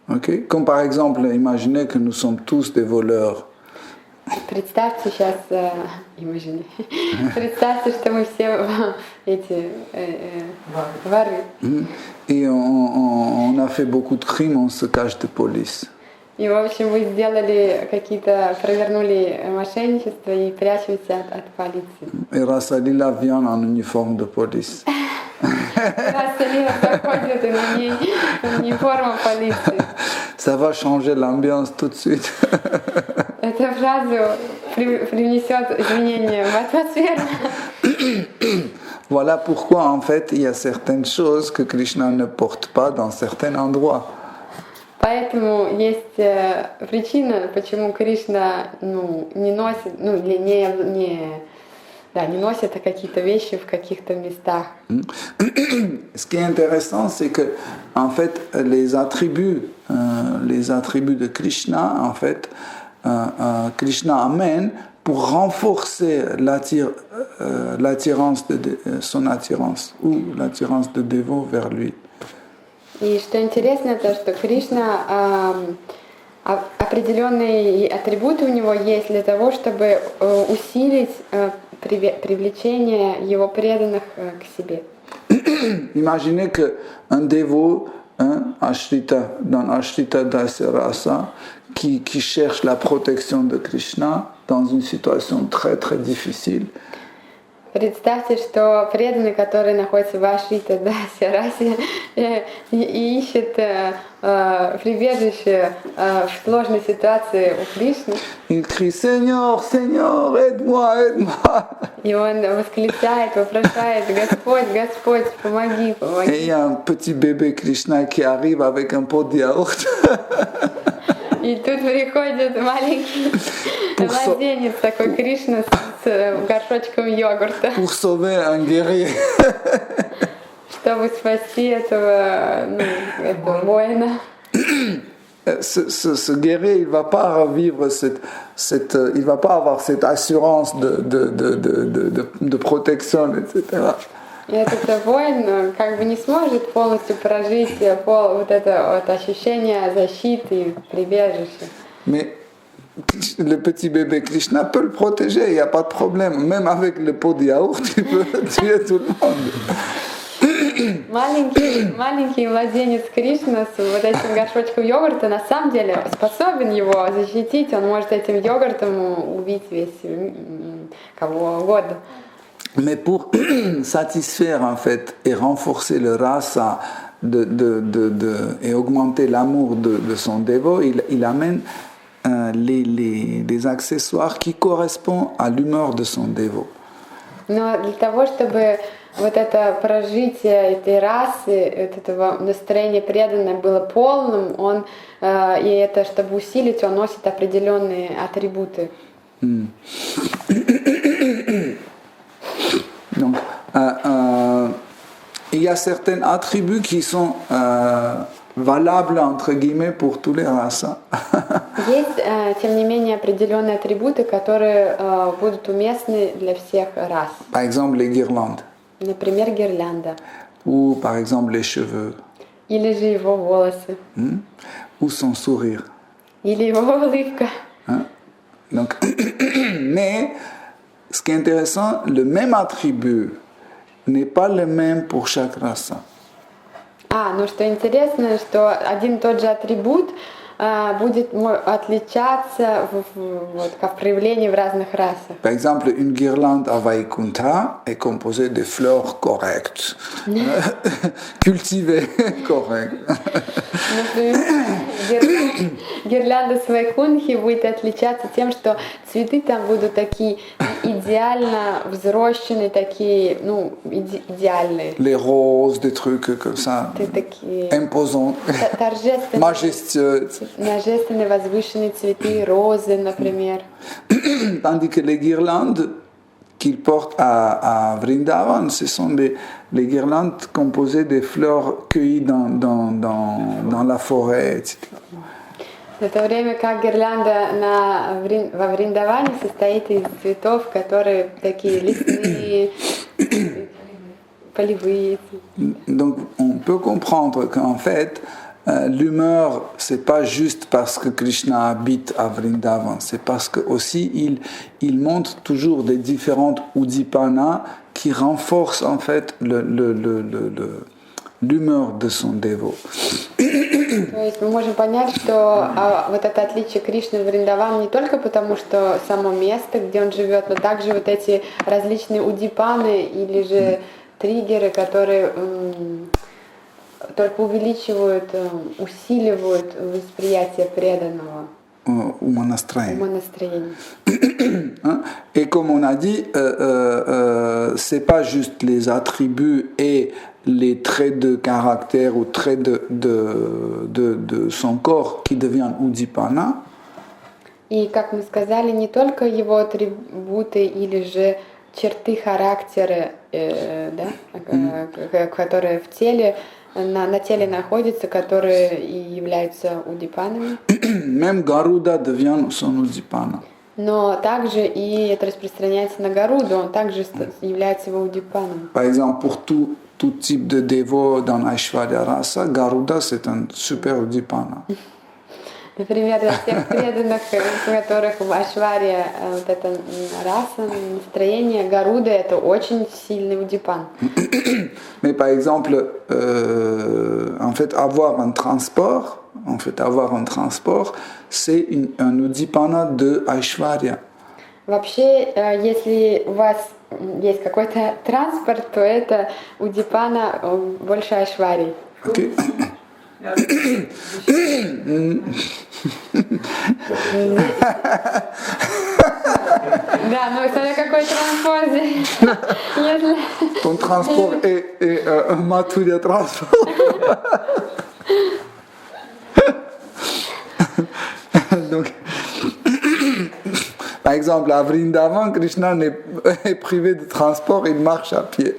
Okay? Comme par exemple, imaginez que nous sommes tous des voleurs. Представьте сейчас, представьте, что мы все эти воры. Et on a fait beaucoup de crimes, on se cache de police. И, в общем, вы провернули мошенничество и прячетесь от полиции. Et Rasalila vient en uniforme de police. Рассалила заходит, и на ней униформа полиции. Ça va changer l'ambiance tout de suite. Эта фраза привнесет изменения в атмосферу. Voilà pourquoi, en fait, il y a certaines choses que Krishna ne porte pas dans certains endroits. Поэтому есть причина, почему Кришна не носит, не носит какие-то вещи в каких-то местах. Ce qui est intéressant, c'est que, en fait, les attributs de Krishna, en fait, Krishna amène pour renforcer l'attirance son attirance ou l'attirance de dévot vers lui. И что интересно, то что Кришна определенные атрибуты у него есть для того, чтобы усилить привлечение его преданных к себе. Imaginez qu'un dévot, Ashrita, dans Ashrita Dasya Rasa, qui cherche la protection de Krishna dans une situation très très difficile. Представьте, что преданный, который находится в Ашрита Дасya Расе и ищет прибежище в сложной ситуации у Кришны. Il crie Seigneur, Seigneur, aide-moi, aide-moi. И он восклицает, вопрошает: Господь, Господь, помоги, Et помоги. il y a un petit bébé Krishna qui arrive avec un pot de yaourt. И тут приходит маленький младенец такой Кришна с горшочком йогурта, Pour sauver un guerrier. чтобы спасти этого воина. Ce guerrier, il va pas vivre il va pas avoir cette assurance de protection, etc. И этот воин как бы не сможет полностью прожить вот это вот ощущение защиты и прибежища. Mais le petit bébé Krishna peut le protéger, il n'y a pas de problème. Même avec le pot de yaourt, il peut tuer tout le monde. Маленький младенец Кришна с вот этим горшочком йогурта на самом деле способен его защитить, он может этим йогуртом убить весь кого угодно. Mais pour satisfaire en fait et renforcer le rasa et augmenter l'amour de son dévot, il amène les accessoires qui correspondent à l'humeur de son dévot. Но для того, чтобы вот это прожитие этой расы, вот этого настроения преданного было полным, он и это, чтобы усилить, он носит определенные атрибуты. Donc, il y a certains attributs qui sont valables entre guillemets pour tous les rasas. Есть, тем не менее, определенные атрибуты, которые будут уместны для всех рас. Par exemple, les guirlandes. Например, гирлянда. Ou par exemple les cheveux. Или же его волосы. Ou son sourire. Или его улыбка. Donc, mais ce qui est intéressant, le même attribut n'est pas le même pour chaque rasa. Но что интересно, что один и тот же атрибут будет отличаться как в проявлении в разных расах. Par exemple, une guirlande à Vaikuntha est composée de fleurs correctes, cultivées correctes. Например, гирлянда с Вайкунхи будет отличаться тем, что цветы там будут такие идеально взрощенные, такие, идеальные. Les roses, des trucs comme ça, Такие imposants, majestueux. Торжественные возвышенные цветы, розы, например. Tandis que les guirlandes qu'il porte à Vrindavan, ce sont les guirlandes composées des fleurs cueillies dans la forêt, etc. В то время как гирлянда во Вриндаване состоит из цветов, которые такие лесные, полевые. Donc on peut comprendre qu'en fait, l'humeur, c'est pas juste parce que Krishna habite à Vrindavan, c'est parce que aussi il montre toujours des différentes udipana qui renforcent en fait l'humeur de son dévot. То есть мы можем понять, что вот это отличие Кришны в Вриндаван не только потому, что само место, где он живет, но также вот эти различные удипаны или же триггеры, которые только увеличивают, усиливают восприятие преданного. Умонастроение. Et comme on a dit, c'est pas juste les attributs et les traits de caractère ou traits de son corps qui deviennent udipana. И, как мы сказали, не только его атрибуты или же черты характера, которые в теле, на теле находятся, которые и являются удипанами. Même Garuda devient son udipana. Но также и это распространяется на Гаруду, он также является его удипаном. Par exemple, pour tout type de dévot dans Aishwarya Rasa, Garuda c'est un super Udipana. Например, для всех преданных, у которых в Ашваре вот это раса, настроение, Гаруда — это очень сильный удипан. Mais par exemple, en fait, avoir un transport, c'est un Udipana de Aishwarya. Вообще, если у вас есть какой-то транспорт, то это удипана больше Ашвари. Okay. Да, но смотря какой транспорт здесь. Если... Ton transport est un Mathurya transport. Donc, par exemple, à Vrindavan, Krishna est privé de transport, il marche à pied.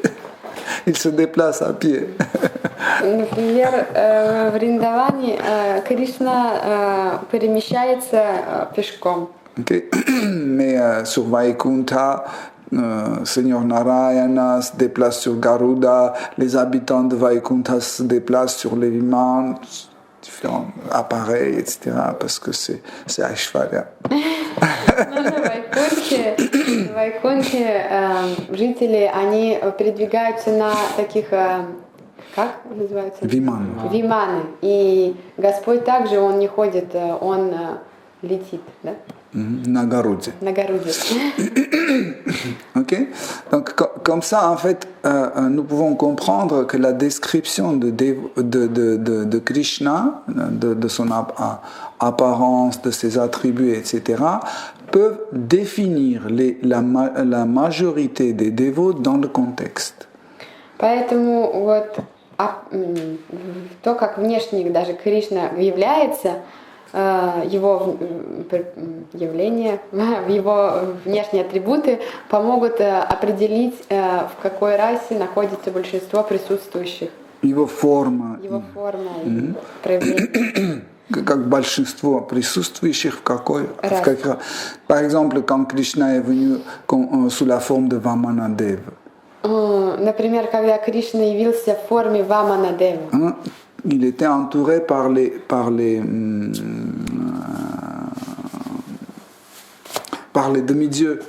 Il se déplace à pied. Например, в Вриндаване Кришна перемещается пешком. Okay. Mais sur Vaikuntha, Seigneur Narayana se déplace sur Garuda, les habitants de Vaikuntha se déplacent sur les vimans, différents appareils, etc. Parce que c'est Aishwarya. В Вайкунтхе жители, они передвигаются на таких, как называется? Виманы. И Господь также, он не ходит, он летит, да? На Garude. На Гаруде. Ok. Donc comme ça, en fait, nous pouvons comprendre que la description de Krishna, de son apparence, de ses attributs, etc., peuvent définir la majorité des dévots dans le contexte. Поэтому вот то, как внешне даже Кришна является, его явления, его внешние атрибуты помогут определить, в какой расе находится большинство присутствующих. Его форма. Его форма и проявление. Как большинство присутствующих в какой раз. Par exemple, quand Krishna est venu sous la forme de Vamanadeva. Например, когда Кришна явился в форме Ваманадева. Il était entouré par les demi-dieux.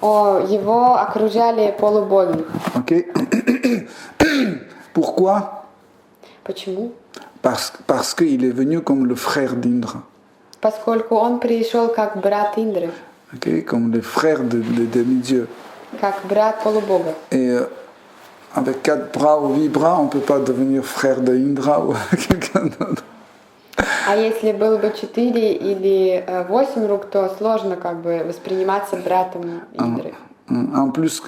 Его окружали полубоги. Ok. Pourquoi? Почему? Parce qu'il est venu comme le frère d'Indra. Поскольку он пришел как брат Индры. Ok, comme le frère de demi-dieux. Как брат полубога. Et avec 4 bras ou 8 bras, on ne peut pas devenir frère de Indra ou quelqu'un d'autre. А если было бы 4 или 8 рук, то сложно как бы восприниматься братом Индры. En plus,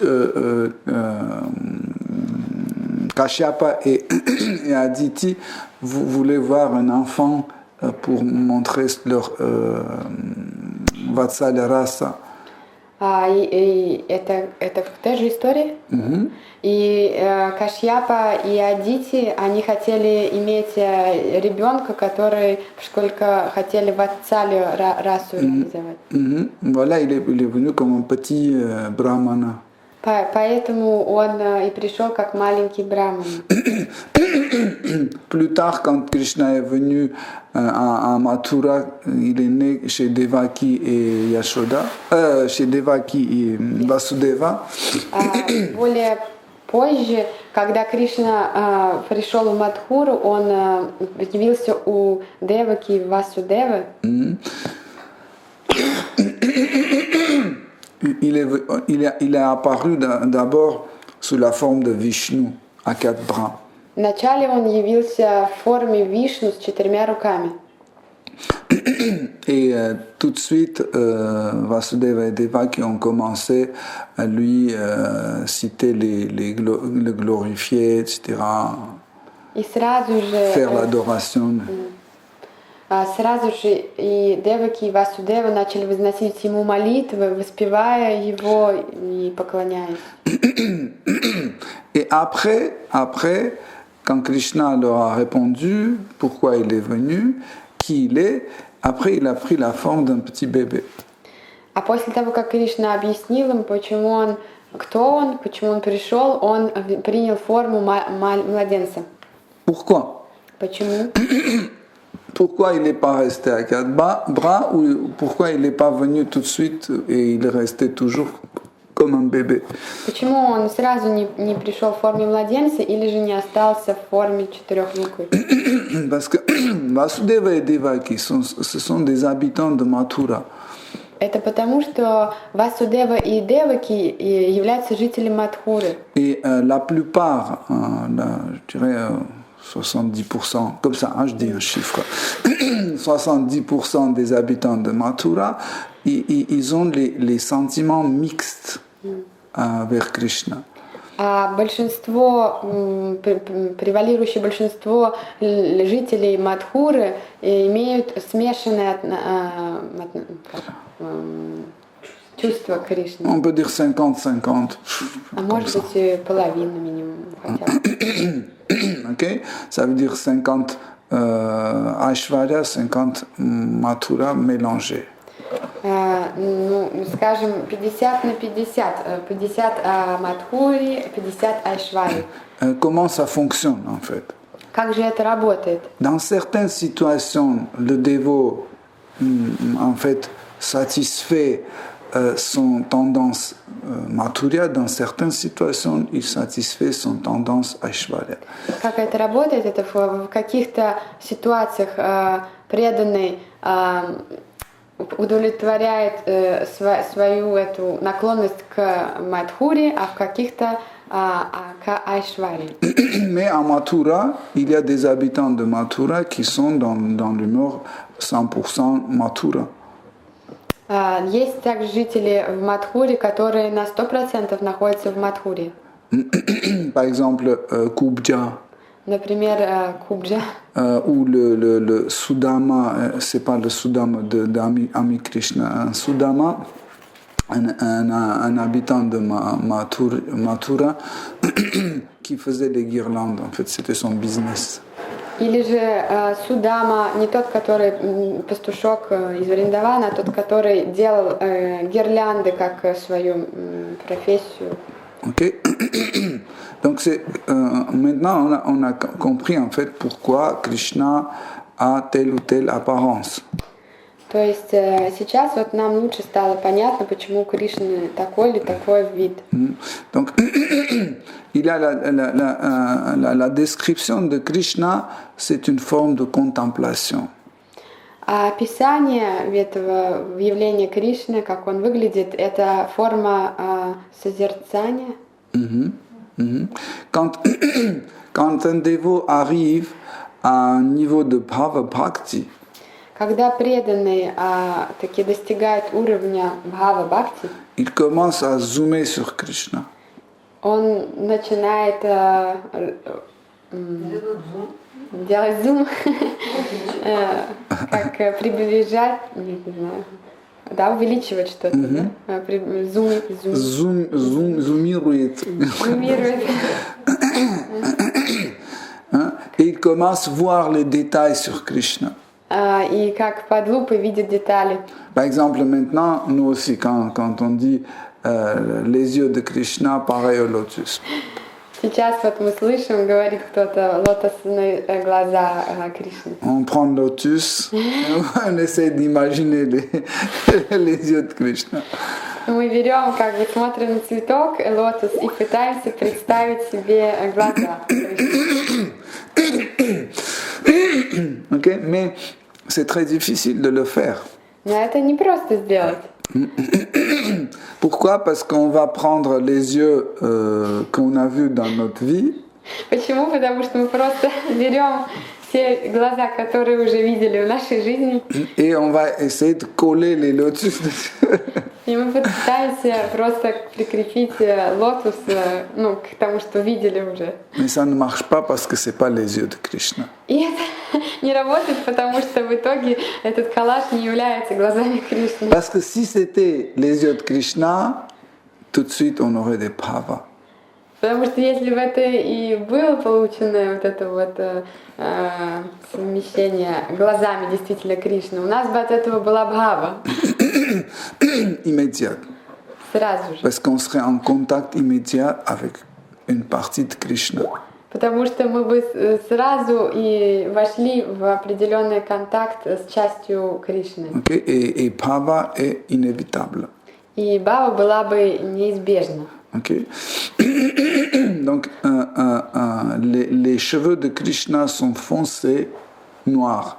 Kashyapa et Aditi voulaient voir un enfant pour montrer leur Vatsalya Rasa. И это та же история. И Кашьяпа и Адити, они хотели иметь ребенка, который сколько хотели Ватсалью расу реализовать. Voilà, il est venu comme un petit brahmana. Поэтому он и пришел как маленький браман. Plus tard, quand Krishna est venu à Mathura, il est né chez Devaki et Yashoda, chez Devaki et Vasudeva. Более позже, когда Кришна пришел в Мадхуру, он явился у Деваки и Васудевы. Il est apparu d'abord sous la forme de Vishnu, à 4 bras. Вначале он явился в форме Вишну с 4 руками. Et tout de suite, Vasudeva et Devaki ont commencé à lui citer le glorifier, etc. И сразу же, faire l'adoration. Сразу же и Деваки, и Васудева начали возносить ему молитвы, воспевая его и поклоняясь. Et après, quand Krishna leur a répondu pourquoi il est venu, qui il est, après il a pris la forme d'un petit bébé. А после того, как Кришна объяснил им, кто он, почему он пришел, он принял форму младенца. Pourquoi? Почему? Pourquoi il n'est pas resté à quatre bras ou pourquoi il n'est pas venu tout de suite et il est resté toujours comme un bébé? Почему он сразу не пришел в форме младенца или же не остался в форме четырехрукой? Parce que Vasudeva et Devaki, ce sont des habitants de Mathura. Это потому, что Васудева и Деваки являются жителями Мадхуры. Et la plupart, je dirais 70%, comme ça, je dis un chiffre, 70% des habitants de Mathura, ils ont les sentiments mixtes vers Krishna. А большинство, превалирующее большинство жителей Мадхуры имеют смешанное чувство к Кришне. On peut dire 50-50. А может быть половину минимум хотя бы. Okay? Ça veut dire 50 Aishwarya, 50 Mathura mélangés. Ну, скажем, 50 на 50. 50 Мадхури, 50 Айшвари. Comment ça fonctionne en fait? Как же это работает? Dans certaines situations, le dévot en fait satisfait son tendance Mathurya, dans certaines situations, il satisfait son tendance Aishwarya. Как это работает? Это в каких-то ситуациях преданный удовлетворяет свою эту наклонность к Мадхури, а в каких-то к Айшвари. Mais à Mathura, il y a des habitants de Mathura qui sont dans l'humeur 100% Mathura. Есть также жители в Мадхуре, которые на 100% находятся в Мадхуре. Par exemple, Kubja. Например, Кубджа. Ou le Sudama, c'est pas le Sudama d'Ami Krishna, un Sudama, un habitant de Mathura qui faisait des guirlandes, en fait, c'était son business. Или же Судама, не тот, который пастушок из Вриндавана, а тот, который делал гирлянды как свою профессию. Ok. Donc maintenant on a compris en fait pourquoi Krishna a telle ou telle apparence. То есть сейчас вот нам лучше стало понятно, почему у Кришны такой или такой вид. Donc il y a la description de Krishna, c'est une forme de contemplation. А описание этого явления Кришны, как он выглядит, это форма созерцания. Quand un dévot arrive à un niveau de bhava bhakti, Когда преданный таки достигает уровня бхава бхакти, il commence à zoomer sur Krishna. Он начинает делать зум, как приближать, не знаю, да, увеличивать что-то, да? Zoomiruет. Зумирует. Et il commence à voir les détails sur Krishna. И как под лупой видит детали. Par exemple, maintenant, nous aussi, quand on dit les yeux de Krishna, pareil au lotus. Сейчас вот мы слышим, говорит кто-то, лотосные глаза Кришны. On prend le lotus, on essaie d'imaginer les yeux de Krishna. Мы берем, как бы смотрим на цветок, лотос, и пытаемся представить себе глаза Кришны. Okay? Mais c'est très difficile de le faire. Но это не просто сделать. Pourquoi? Parce qu'on va prendre les yeux qu'on a vus dans notre vie. Почему? Потому что мы просто берем те глаза, которые уже видели в нашей жизни, Et on va essayer de coller les lotus dessus. и мы пытаемся просто прикрепить лотос, ну, к тому, что видели уже. Mais ça ne marche pas parce que c'est pas les yeux de Krishna. И это не работает, потому что в итоге этот коллаж не является глазами Кришны. Parce que si c'était les yeux de Krishna, tout de suite on aurait des bhavas. Потому что если бы это и было получено, вот это вот совмещение глазами действительно Кришны, у нас бы от этого была бхава Immédiat. сразу же. Parce qu'on serait en contact immédiat avec une partie de Krishna. Потому что мы бы сразу и вошли в определенный контакт с частью Кришны. Ok, et bhava est inévitable. И бхава была бы неизбежна. Ok. Donc, les cheveux de Krishna sont foncés, noirs.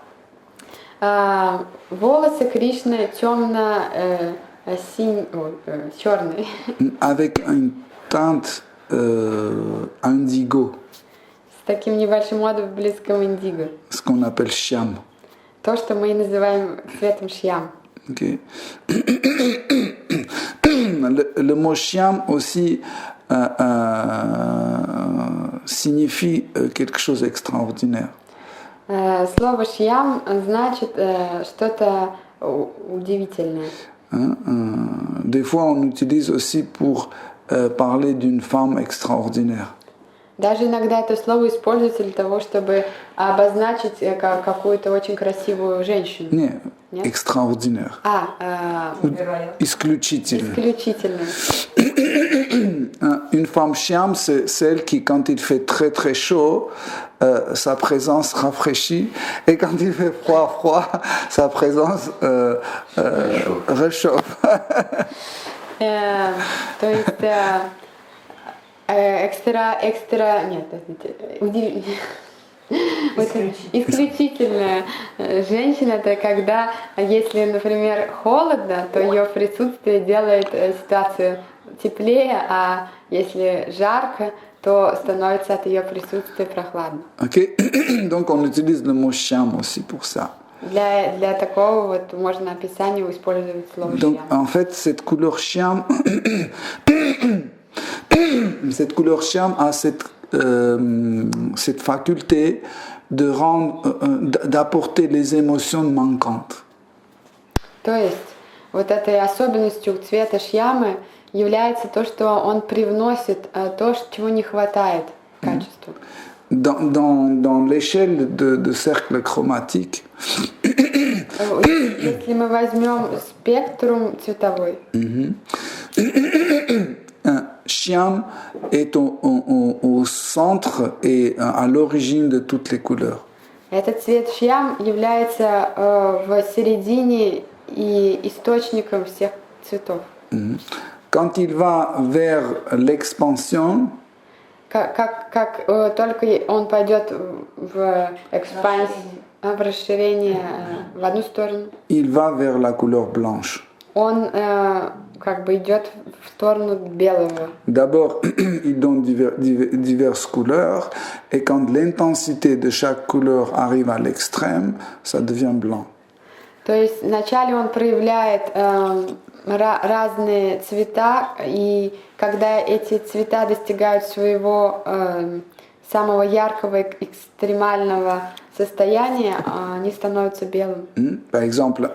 Волосы Кришны черные, Avec une teinte indigo, с таким небольшим отблеском индиго. ce qu'on appelle shyam. То, что мы и называем цветом шьям. Okay. Le mot shyam aussi signifie quelque chose d'extraordinaire. Слово шьям значит что-то удивительное. Des fois, on utilise aussi pour parler d'une femme extraordinaire. Даже иногда это слово используется для того, чтобы обозначить какую-то очень красивую женщину. Нет, Нет? extraordinaire. Исключительно. Исключительно. Une femme shyam, c'est celle qui, quand il fait très très chaud, sa présence rafraîchit, et quand il fait froid, sa présence réchauffe. То есть исключительная женщина, это когда, если, например, холодно, то ее присутствие делает ситуацию теплее, а если жарко, то становится от ее присутствия прохладно. Ok, donc on utilise le mot shyam aussi pour ça. Для такого вот можно описанию использовать слово Donc шьям. en fait, cette couleur shyam a cette faculté de d'apporter les émotions manquantes. То есть вот этой особенностью цвета шьямы является то, что он привносит то, чего не хватает качеству. Dans l'échelle de cercle chromatique, Если мы возьмем спектрум цветовой, Shyam est au centre et à l'origine de toutes les couleurs. этот цвет шьям является в середине и источником всех цветов. Quand il va vers l'expansion, Как только он пойдет в экспансию, в расширение в одну сторону, il va vers la couleur blanche. он как бы идет в сторону белого. D'abord, il donne diverses couleurs, et quand l'intensité de chaque couleur arrive à l'extrême, ça devient blanc. То есть вначале он проявляет разные цвета, и когда эти цвета достигают своего самого яркого, экстремального состояния, они становятся белым. Par exemple,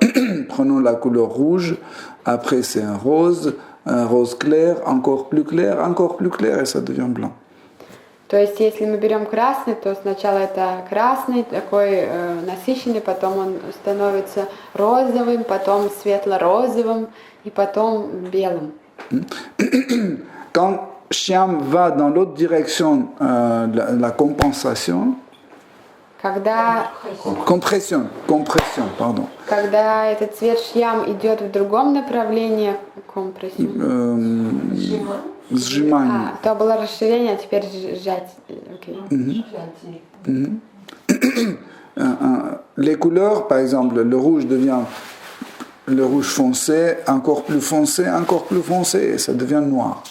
prenons la couleur rouge, après c'est un rose clair, encore plus clair, et ça devient blanc. То есть, если мы берем красный, то сначала это красный, такой насыщенный, потом он становится розовым, потом светло-розовым, и потом белым. Quand Shyam va dans l'autre direction, la compensation, Когда compression, pardon. Когда этот цвет шьям идет в другом направлении, компрессию, Сжимание. то было расширение, а теперь сжать. Окей. Les couleurs, par exemple, le rouge devient le rouge foncé, encore plus foncé, et ça devient noir.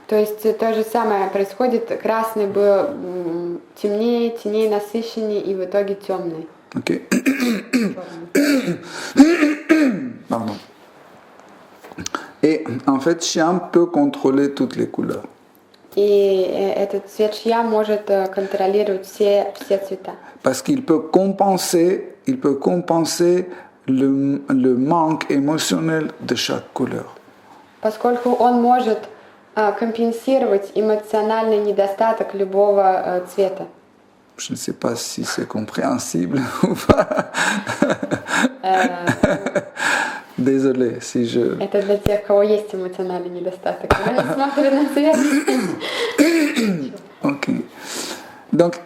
То есть то же самое происходит. Красный был темнее, насыщеннее и в итоге темный. Ok. Pardon. Et en fait, Shyam peut contrôler toutes les couleurs. И этот цвет шья может контролировать все цвета. Parce qu'il peut compenser le manque émotionnel de chaque couleur. Поскольку он может компенсировать эмоциональный недостаток любого цвета. Je ne sais pas si c'est compréhensible ou pas. Désolé si je... Это для тех, у кого есть эмоциональный недостаток. Когда они смотрят на цвет. Ok. Donc,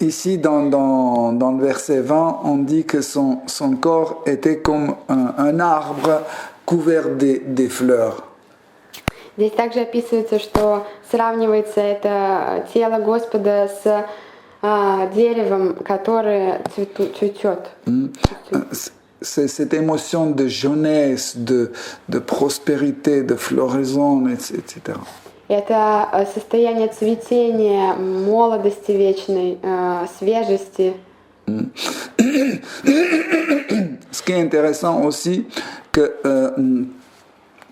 ici, dans le verset 20, on dit que son corps était comme un arbre couvert des fleurs. Здесь также описывается, что сравнивается это тело Господа с деревом, которое цветет. C'est cette émotion de jeunesse, de prospérité, de floraison, etc. Это состояние цветения, молодости вечной, свежести. Ce qui est intéressant aussi, que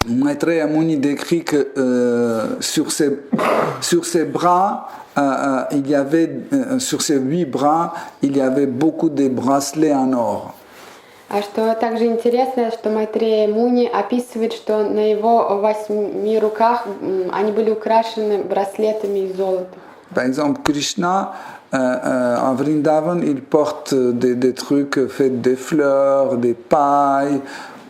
Maître Amuni décrit que sur ses bras, il y avait, sur ses 8 bras, il y avait beaucoup de bracelets en or. А что также интересно, что Майтрея Муни описывает, что на его 8 руках они были украшены браслетами из золота. Par exemple, Krishna, à Vrindavan, il porte des trucs faits de fleurs, des pailles,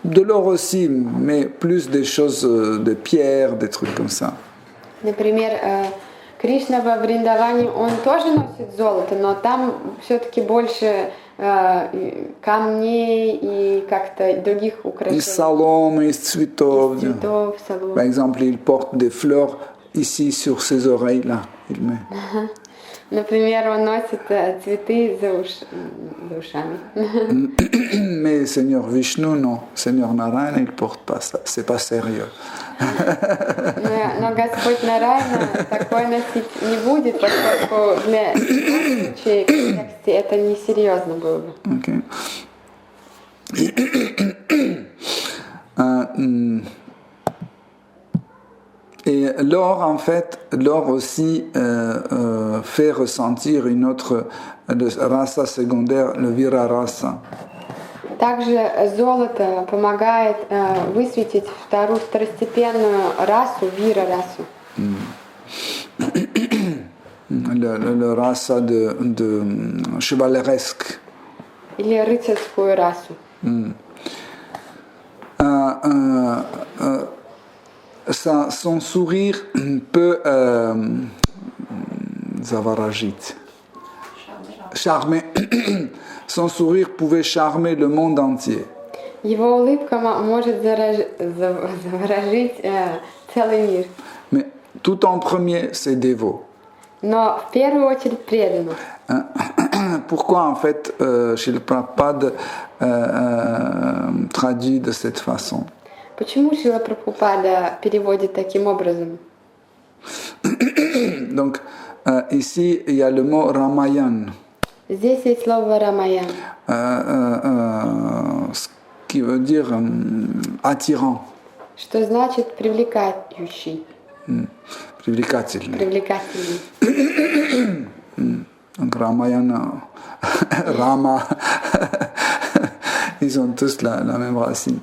de l'or aussi, mais plus des choses de pierre, des trucs comme ça. Например, Кришна во Вриндаване, он тоже носит золото, но там все-таки больше камней и как-то других украшений. Из соломы, из цветов. Из цветов, соломы. Par exemple, il porte des fleurs ici sur ses oreilles, là. Il met. Например, он носит цветы за ушами. Mais Seigneur Vishnu, non. Seigneur Narayana, il porte pas ça. C'est pas sérieux. Но Господь Нарайана такое носить не будет, поскольку для случая контексте это несерьезно было бы. Okay. Et l'or, en fait, l'or aussi fait ressentir une autre rasa secondaire, le vira rasa. Также золото помогает высветить второстепенную расу, вира-расу. Le rasa de chevaleresque. Или рыцарскую расу. Son sourire peut заворожить, charmer. Son sourire pouvait charmer le monde entier. Его улыбка может заворожить целый мир. Mais tout en premier, c'est dévot. Но в первую очередь преданных. Pourquoi en fait Srila Prabhupada traduit de cette façon? Почему Шрила Прабхупада переводит таким образом? Donc ici il y a le mot Ramayan. Здесь есть слово Рамаян. Ce qui veut dire attirant. Что значит привлекающий. Привлекательный. Привлекательный. Donc Ramayana, Rama, ils ont tous la même racine.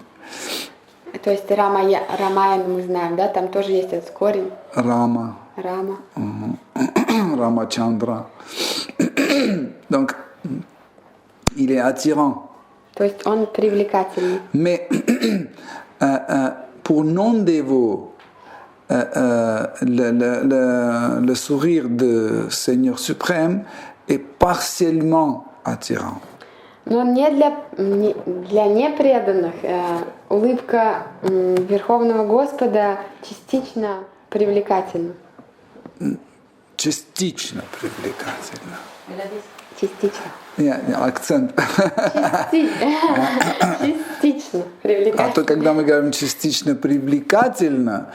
То есть Рамаян мы знаем, да, там тоже есть этот корень. Rama. Рама. Ramachandra. Donc, il est attirant. То есть он привлекательный. Mais pour non-dévots, le sourire de Seigneur suprême est partiellement attirant. Но не для непреданных улыбка Верховного Господа частично привлекательна. Частично привлекательно. Частично. Акцент. Частично привлекательно. А то, когда мы говорим частично привлекательно,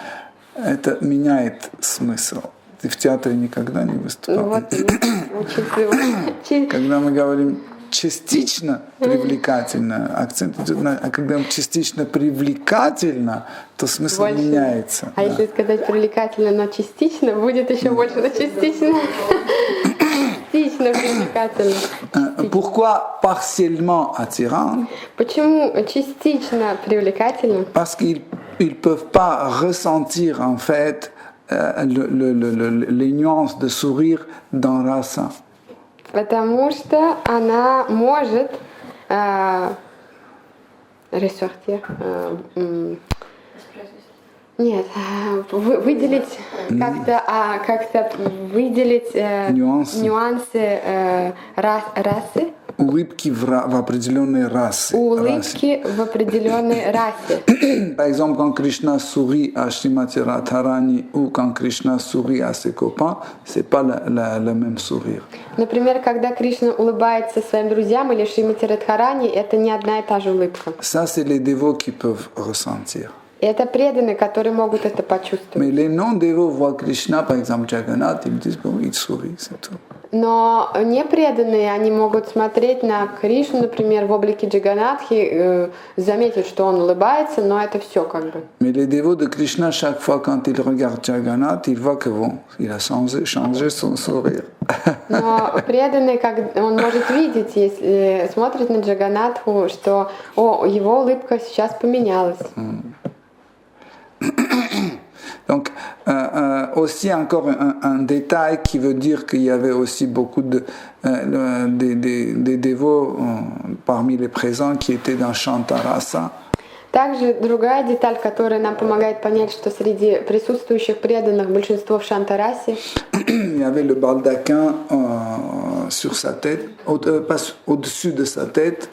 это меняет смысл. Ты в театре никогда не выступал. Вот, Когда мы говорим частично привлекательно, акцент идет на... А когда частично привлекательно, то смысл больше меняется. А если сказать привлекательно, но частично, будет еще больше, но частично. частично привлекательны. Pourquoi partiellement attirants? Почему частично привлекательны? Parce qu'ils ne peuvent pas ressentir en fait les nuances de sourire dans rasa. Потому что она может ressortir, нет, выделить как-то выделить нюансы расы. Улыбки в определенной расе. Улыбки в определенной расе. Par exemple, quand Krishna sourit à Srimati Radharani ou quand Krishna sourit à ses copains, c'est pas le même sourire. Например, когда Кришна улыбается своим друзьям или Шримати Радхарани, это не одна и та же улыбка. Ça, c'est les dévots qui peuvent ressentir. И это преданные, которые могут это почувствовать. Mais les non-dévots voient Krishna, par exemple Jagannath, ils disent bon, il sourit, c'est tout. Но непреданные, они могут смотреть на Кришну, например, в облике Джаганатхи, заметить, что он улыбается, но это все как бы. Mais les dévots de Krishna, chaque fois quand ils regardent Jagannath, ils voient que bon, il a changé son sourire. Но преданный, как он может видеть, если смотрит на Джаганатху, что его улыбка сейчас поменялась. Donc, aussi encore un détail qui veut dire qu'il y avait aussi beaucoup des dévots parmi les présents qui étaient dans Shantarasa. Также другая деталь, которая нам помогает понять, что среди присутствующих преданных большинство в Шантарасе. Il y avait le baldaquin sur sa tête, au-dessus de sa tête.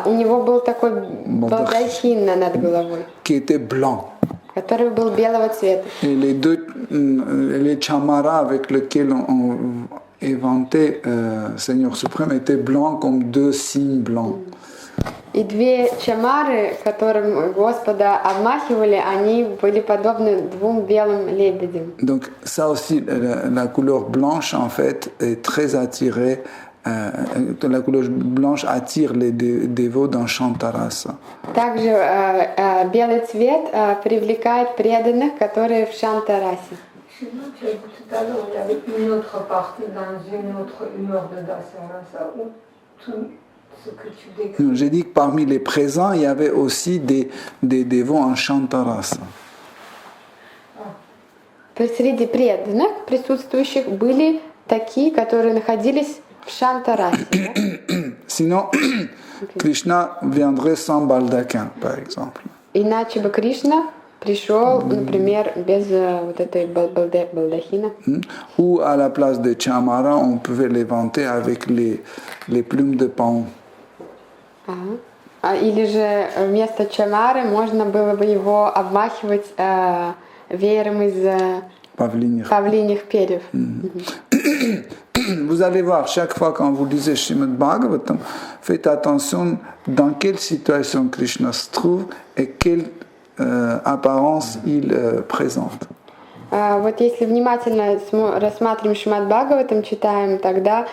У него был такой балдахин над головой, qui était blanc. который был белого цвета. Et les chamaras avec lesquels on inventait Seigneur suprême étaient blancs comme deux signes blancs. И две чамары, которым Господа обмахивали, они были подобны двум белым лебедям. Donc ça aussi, la couleur blanche en fait est très attirée. La couleur blanche attire les dévots dans Shantarasa. Также белый цвет привлекает преданных, которые в Шантарасе. Tu as dit tout à l'heure, il y avait une autre partie dans une autre humeur de Dasyarasa où tout ce que tu décris. J'ai dit que parmi les présents, il y avait aussi des dévots en Shantarasa. Среди преданных присутствующих были такие, которые находились в Шантарасе. Sinon, Krishna viendrait sans baldaquin, par exemple. Иначе бы Кришна пришел, например, без вот этой балдахина. Ou à la place des chamara, on pouvait les vanter avec les plumes de paon. Или же вместо чамары можно было бы его обмахивать веером из павлиньих перьев. Vous allez voir, chaque fois quand vous lisez Srimad Bhagavatam, faites attention dans quelle situation Krishna se trouve et quelle apparence il présente. Вот если внимательно рассматриваем Шримад Бхагаватам, читаем, тогда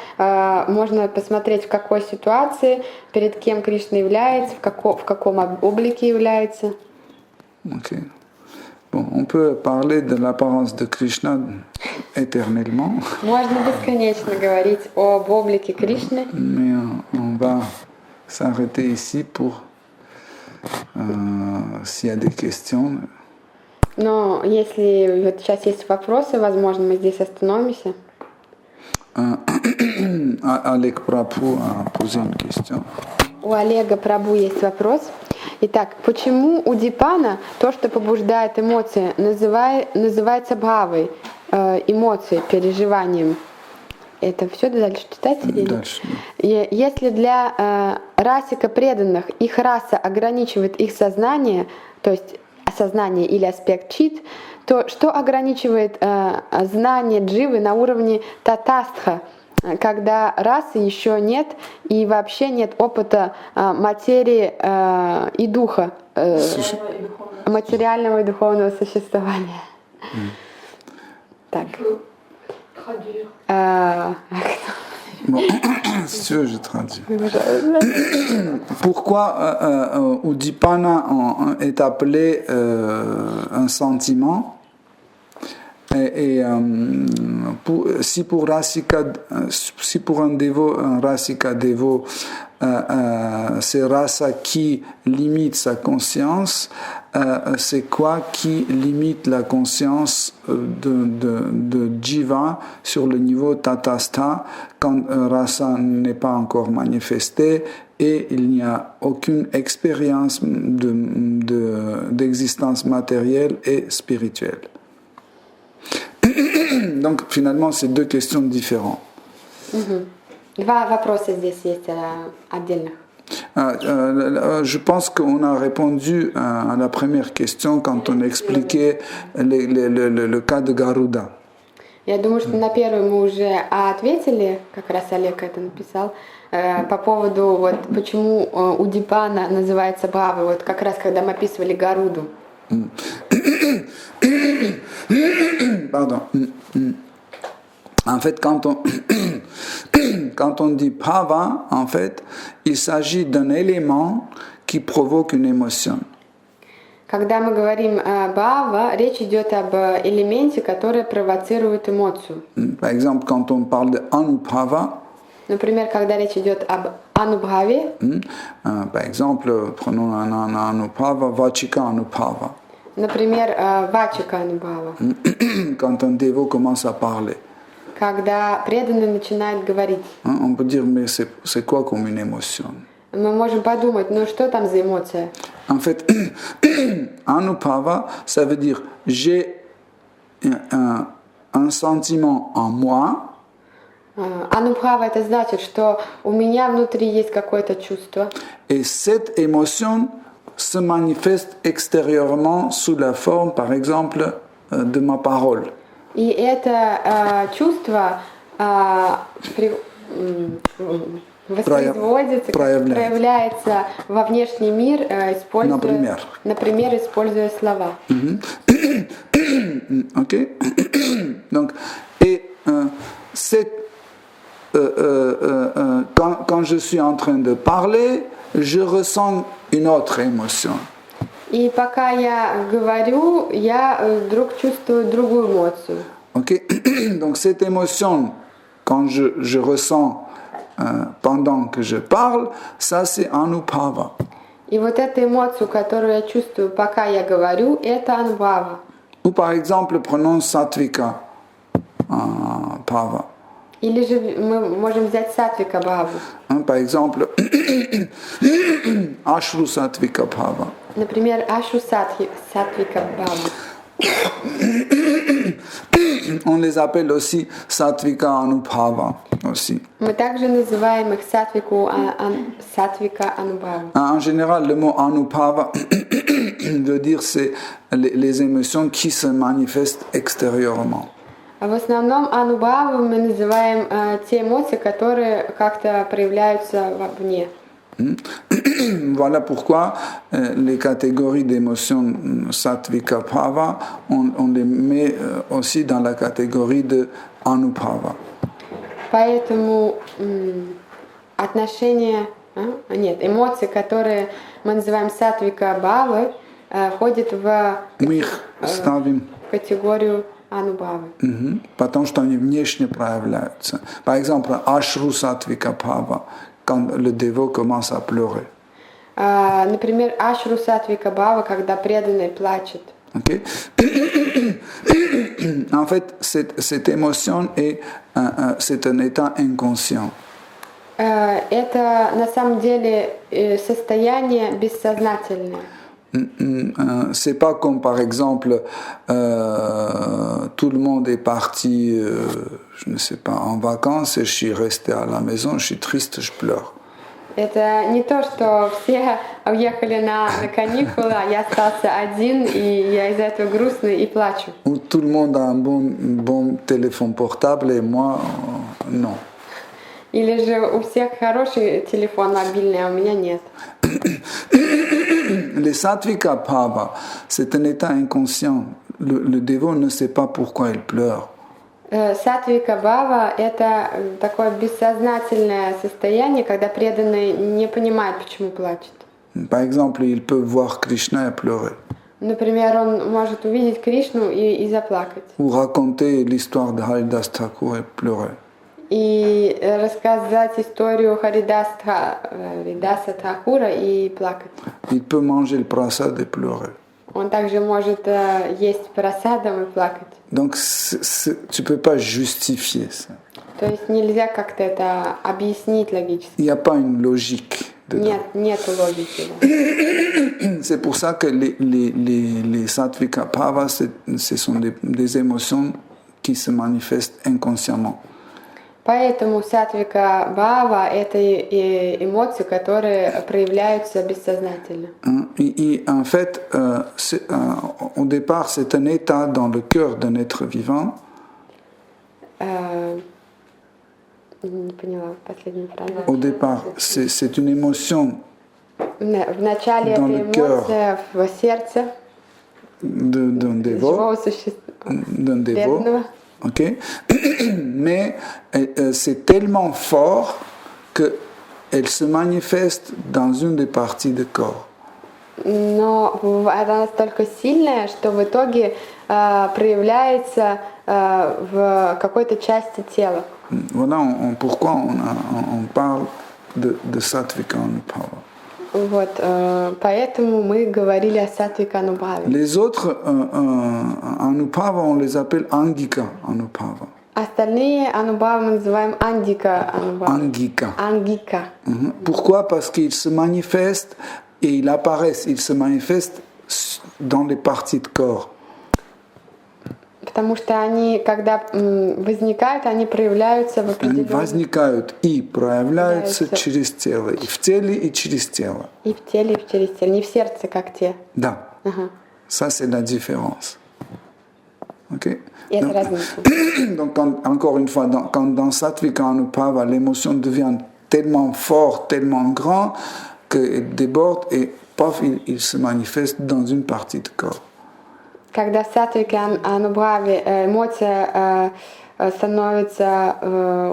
можно посмотреть, в какой ситуации, перед кем Кришна является, в каком облике является. Okay. Bon, on peut parler de l'apparence de Krishna éternellement. Можно бесконечно говорить об облике Кришны. Mais on va s'arrêter ici pour s'il y a des questions. Но если вот сейчас есть вопросы, возможно, мы здесь остановимся. Олег Прабhu a posé une question. У Олега Прабху есть вопрос. Итак, почему у Дипана то, что побуждает эмоции, называется бхавой, эмоцией, переживанием? Это все дальше читать? Дальше. Если для расика преданных их раса ограничивает их сознание, то есть сознание или аспект чит, то что ограничивает знание дживы на уровне татастха, когда расы еще нет и вообще нет опыта материи и духа, материального и духовного существования? Так. Bon, si tu veux, je traduis. Pourquoi Udipana est appelé un sentiment Si pour un dévot, un rasika dévot, c'est rasa qui limite sa conscience, c'est quoi qui limite la conscience de jiva sur le niveau tatastha quand rasa n'est pas encore manifesté et il n'y a aucune expérience d'existence matérielle et spirituelle. Donc finalement, c'est deux questions différentes. Два вопроса здесь есть отдельных. Je pense qu'on a répondu à la première question quand on expliquait le cas de Garuda. Я думаю, что на первую мы уже ответили, как раз Олег это написал, по поводу вот почему Удипана называется Бхавой, вот как раз когда мы описывали Гаруду. Pardon. En fait, quand on dit bhava, en fait, il s'agit d'un élément qui provoque une émotion. Когда мы говорим бхава, речь идет об элементе, который провоцирует эмоцию. Par exemple, quand on parle de anubhava, Например, когда речь идет об анубхаве, par exemple, prenons un anubhava, vachika anubhava. например, вачика анубхава, Quand un dévot commence à parler, когда преданный начинает говорить, on peut dire, mais c'est quoi comme une émotion? мы можем подумать, ну что там за эмоция? En fait, anubhava, ça veut dire j'ai un sentiment en moi. Анубхава это значит, что у меня внутри есть какое-то чувство. Et cette émotion se manifeste extérieurement sous la forme, par exemple, de ma parole. И это чувство воспроизводится, проявляется во внешний мир, используя, например, используя слова. Ok. Donc, et quand je suis en train de parler, je ressens une autre émotion. И пока я говорю, я вдруг чувствую другую эмоцию. Ok. Donc cette émotion, quand je ressens pendant que je parle, ça c'est anubhava. И вот эту эмоцию, которую я чувствую, пока я говорю, это анубхава. Ou par exemple, prenons sattvika bhava. Или же мы можем взять сатвика бхаву. Par exemple, ashru sattvika bhava. Например, ашу сатвика бхаву. On les appelle aussi sattvika anubhava aussi. Мы также называем их сатвика анубхава. En général, le mot anubhava veut dire c'est les émotions qui se manifestent extérieurement. В основном анубхаву мы называем те эмоции, которые как-то проявляются вовне. Voilà pourquoi les catégories d'émotions sattvika bhava, on les met aussi dans la catégorie de anubhava. Поэтому эмоции, которые мы называем сатвика бхавы, входят в категорию анубхавы. Потому что они внешне проявляются. Par exemple, ashru sattvika bhava, quand le dévot commence à pleurer. Например, ашру сатвика бхава, когда преданный плачет. Okay. En fait, cette émotion c'est un état inconscient. Это на самом деле состояние бессознательное. C'est pas comme par exemple tout le monde est parti, je ne sais pas, en vacances et je suis resté à la maison, je suis triste, je pleure. Это не то, что все уехали на каникулы, а я остался один, и я из-за этого грустный и плачу. Où tout le monde a un bon téléphone portable et moi, non. Или же у всех хороший телефон мобильный, а у меня нет. Les sattvika bhava, c'est un état inconscient. Le dévot ne sait pas pourquoi il pleure. Сатвика бхава – это такое бессознательное состояние, когда преданный не понимает, почему плачет. Par exemple, il peut voir Krishna et pleurer. Например, он может увидеть Кришну и заплакать. ou raconter l'histoire de Haridas Thakur et pleurer. И рассказать историю Харидаса Тхакура и плакать. Il peut manger le prasad et pleurer. Он также может есть прасадом и плакать. Donc tu peux pas justifier ça. То есть нельзя как-то это объяснить логически. Il n'y a pas une logique dedans. Нету логики. Да. C'est pour ça que les sattvika bhava, ce sont des émotions qui se manifestent inconsciemment. Поэтому сатвика бхава — это эмоции, которые проявляются бессознательно. Et en fait, au départ, c'est un état dans le cœur d'un être vivant. Не поняла последнюю фразу. Au départ, c'est une émotion Вначале dans это le cœur эмоция в сердце d'un dévot, живого существа, d'un dévot. преданного. Okay? Mais c'est tellement fort qu'elle se manifeste dans une des parties du corps. Но она настолько сильная, что в итоге проявляется в какой-то части тела. Voilà pourquoi on parle de Sattvika Anubhava. Вот, поэтому мы говорили о сатвика анубхаве. Les autres Anubhava, on les appelle Angika Anubhava. Остальные анубхавы мы называем андика анубхава. Angika. Ангика. Pourquoi? Parce qu'ils se manifestent et ils apparaissent, ils se manifestent dans les parties de corps. Потому что они, когда возникают, они проявляются в Они определенном... возникают и проявляются через тело, и в теле, и через тело. И в теле, и через тело. Не в сердце, как те. Да. Ага. Ça, c'est la différence. Ok? И это Donc, разница. donc encore une fois, quand dans Sattvika Anubhava, l'émotion devient tellement forte, tellement grande, qu'elle déborde et paf, il se manifeste dans une partie du corps. Когда в сатвике анубхаве эмоция становится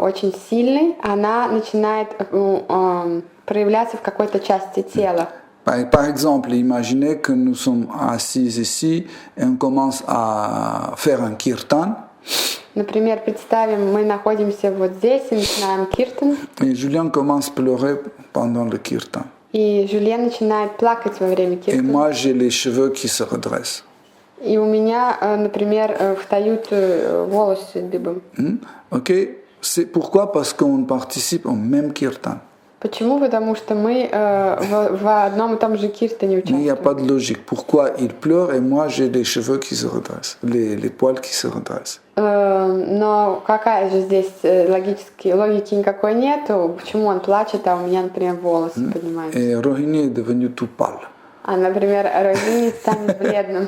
очень сильной, она начинает проявляться в какой-то части тела. Par exemple, imaginez que nous sommes assis ici et on commence à faire un kirtan. Например, представим, мы находимся вот здесь и начинаем киртан, Et Julien commence à pleurer pendant le kirtan. и Жюльен начинает плакать во время Et киртана. moi, j'ai les cheveux qui se redressent. И у меня, например, встают волосы дыбом. Ok? C'est pourquoi? Parce qu'on participe au même kirtan. Почему? Потому что мы в одном и том же киртане Mais il n'y a участвуем. pas de logique. Pourquoi il pleure et moi j'ai les cheveux qui se redressent, les poils qui se redressent. Но какая же здесь логики никакой нету. Почему он плачет, а у меня, например, волосы поднимаются? Et Rohini est devenu tout pâle. А, например, Розини станет бледным.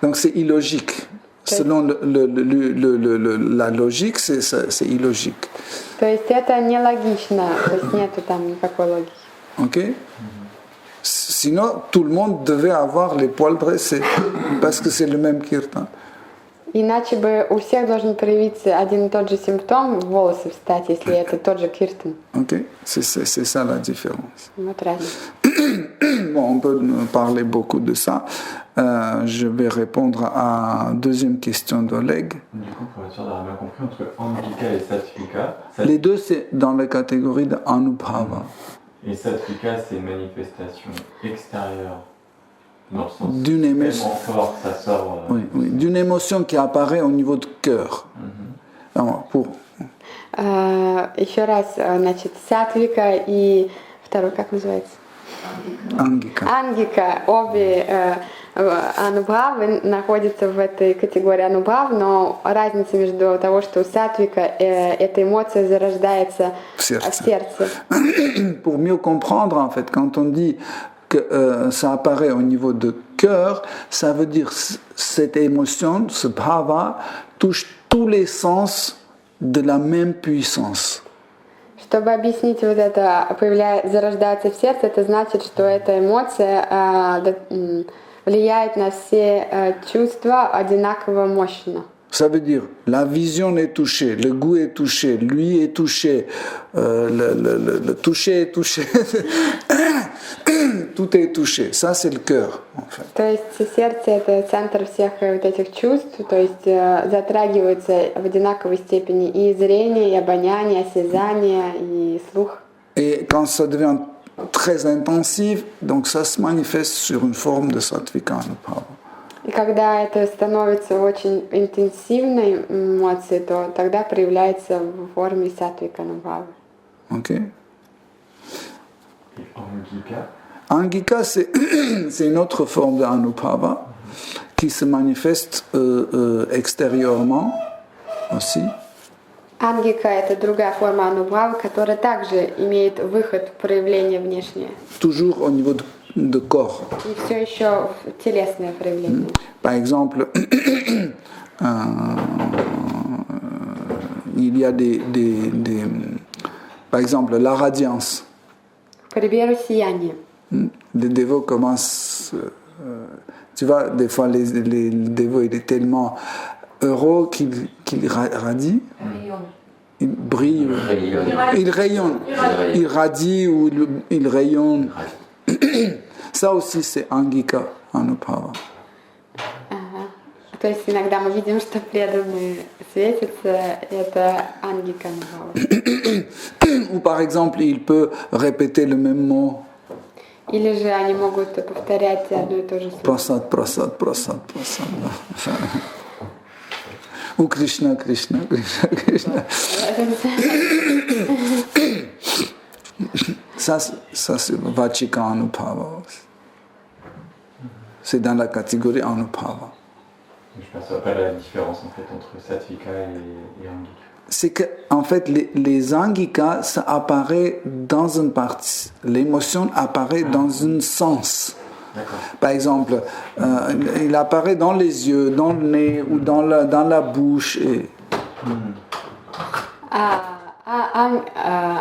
Donc c'est illogique. Selon la logique, c'est illogique. То есть это нелогично, то есть нету там никакой логики. Ok? Sinon, tout le monde devait avoir les poils dressés parce que c'est le même kirtan. Иначе бы у всех должен проявиться один и тот же симптом, волосы встать, если это тот же киртан. Ok? C'est ça la différence. Вот разница. Bon, on peut parler beaucoup de ça. Je vais répondre à la deuxième question d'Oleg. Du coup, pour être sûr d'avoir bien compris, entre Angika et Sattvika, Les deux, c'est dans la catégorie de Anubhava. et Sattvika, c'est une manifestation extérieure, dans le sens D'une émotion. tellement fort, ça sort. Oui, oui, d'une émotion qui apparaît au niveau du cœur. Alors, Еще раз, значит, сатвика и второй, как называется? Angika. Ангика, обе анубхавы находятся в этой категории анубхав, но разница между того, что у сатвика эта эмоция зарождается в сердце. Pour mieux comprendre, en fait, quand on dit que ça apparaît au niveau du cœur, ça veut dire cette émotion, ce bhava, touche tous les sens de la même puissance. Чтобы объяснить вот это, зарождается в сердце, это значит, что эта эмоция влияет на все чувства одинаково мощно. Ça veut dire la vision est touchée, le goût est touché, l'ouïe est touché, le toucher est touché. tout est touché. Ça, c'est le cœur, en fait. То есть сердце — это центр всех вот этих чувств, то есть затрагивается в одинаковой степени и зрение, и обоняние, и осязание, и слух. Et quand ça devient très intensif, donc ça se manifeste sur une forme de Sattvika Anubhava. И когда это становится очень интенсивной эмоцией, то тогда проявляется в форме саттвика анубхавы. Ok. Et Angika, Angika, c'est une autre forme d'Anubhava qui se manifeste extérieurement aussi. Ангика — это другая форма анубхавы, которая также имеет выход в проявление внешнее. Toujours au niveau de corps. И все еще телесное проявление. Par exemple, il y a par exemple, la radiance. К примеру, сияние. Les dévots commencent. Tu vois, des fois, les dévots, il est tellement heureux qu'il radie. Il brille. Il rayonne. Il radie ou il rayonne. Ça aussi, c'est Angika Anubhava. То есть иногда мы видим, что преданные светятся, это ангика анубхава. Ou par exemple, il peut répéter le même mot. Или же они могут повторять одно и то же слово. Prasad, prasad, prasad, prasad. Ou Krishna, Krishna, Krishna, Krishna. Ça c'est Vachika Anubhava. C'est dans la catégorie Anubhava. je ne perçois pas la différence en fait entre Sattvika et Angika. C'est que, en fait, les Angika, ça apparaît dans une partie. L'émotion apparaît dans un sens. D'accord. Par exemple, il apparaît dans les yeux, dans le nez ou dans la bouche. Et...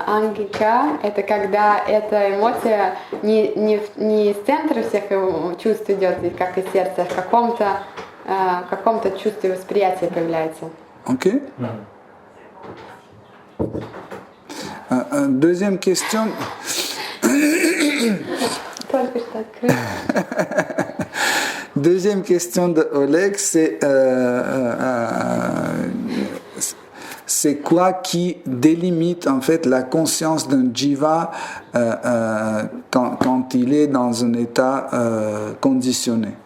Ангика — это когда эта эмоция не из центра всех чувств идет, как из сердца, а в каком-то чувстве восприятия появляется. Ok. Deuxième question. Только что открыто. Deuxième question de Oleg, c'est quoi qui délimite en fait la conscience d'un jiva quand il est dans un état conditionné?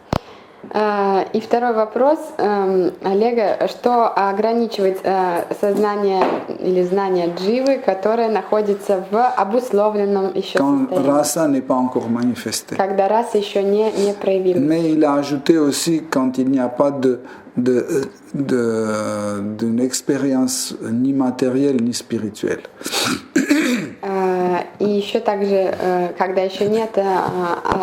И второй вопрос Олега: что ограничивает сознание или знание дживы, которое находится в обусловленном еще Quand состоянии? rasa n'est pas encore manifesté. Когда раса еще не проявилась. Mais il a ajouté aussi quand il n'y a pas d'une expérience ni matérielle ni spirituelle. И еще также, когда еще нет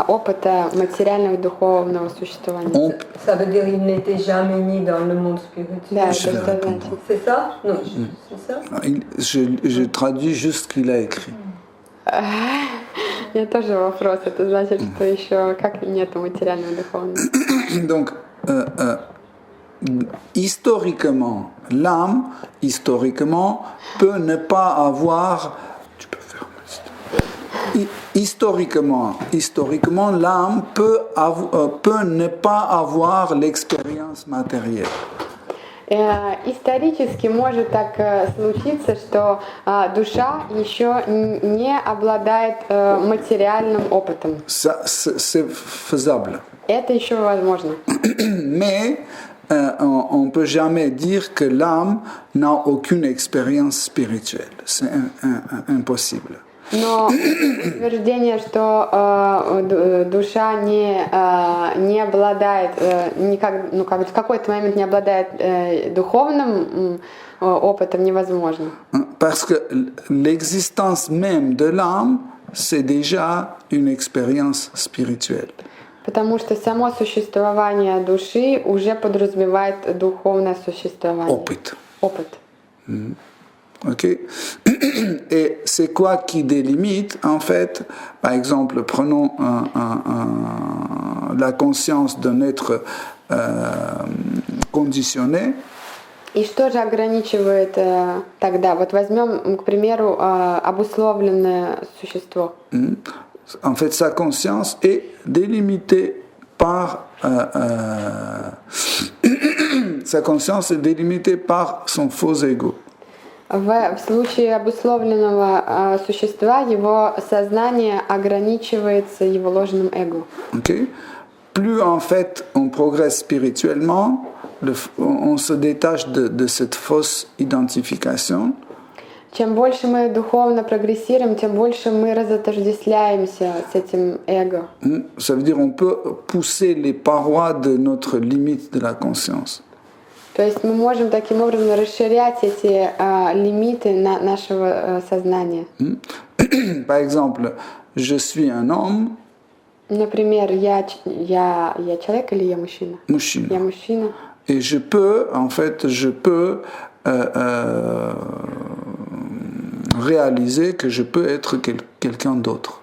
опыта материального и духовного существования. Ça veut dire qu'il n'était jamais ni dans le monde spirituel. Да, это что значит? C'est ça? Non, c'est ça? Je traduis juste ce qu'il a écrit. У меня тоже вопрос. Это значит, что еще как нету материального и духовного? Donc, historiquement, l'âme, peut ne pas avoir... Tu peux faire... Historiquement, l'âme peut ne pas avoir l'expérience matérielle. Исторически может так случиться, что душа еще не обладает материальным опытом. Ça, c'est faisable. Это еще возможно. Mais on ne peut jamais dire que l'âme n'a aucune expérience spirituelle. C'est impossible. Но утверждение, что душа не обладает, в какой-то момент не обладает духовным опытом, невозможно. Parce que l'existence même de l'âme, c'est déjà une expérience spirituelle. Потому что само существование души уже подразумевает духовное существование. Опыт. Ok. Et c'est quoi qui délimite en fait? Par exemple, prenons la conscience d'un être conditionné. И что же ограничивает тогда? Вот возьмем, к примеру, обусловленное существо. En fait, sa conscience est délimitée par sa conscience est délimitée par son faux ego. В случае обусловленного существа его сознание ограничивается его ложным эго. Okay? Plus en fait on progresse spirituellement, on se détache de cette fausse identification. Чем больше мы духовно прогрессируем, тем больше мы разотождествляемся с этим эго. Ça veut dire on peut pousser les parois de notre limite de la conscience. То есть мы можем таким образом расширять эти лимиты нашего сознания. Par exemple, je suis un homme. Например, я человек или я мужчина? Мужчина. Я мужчина. Et je peux réaliser que je peux être quelqu'un d'autre.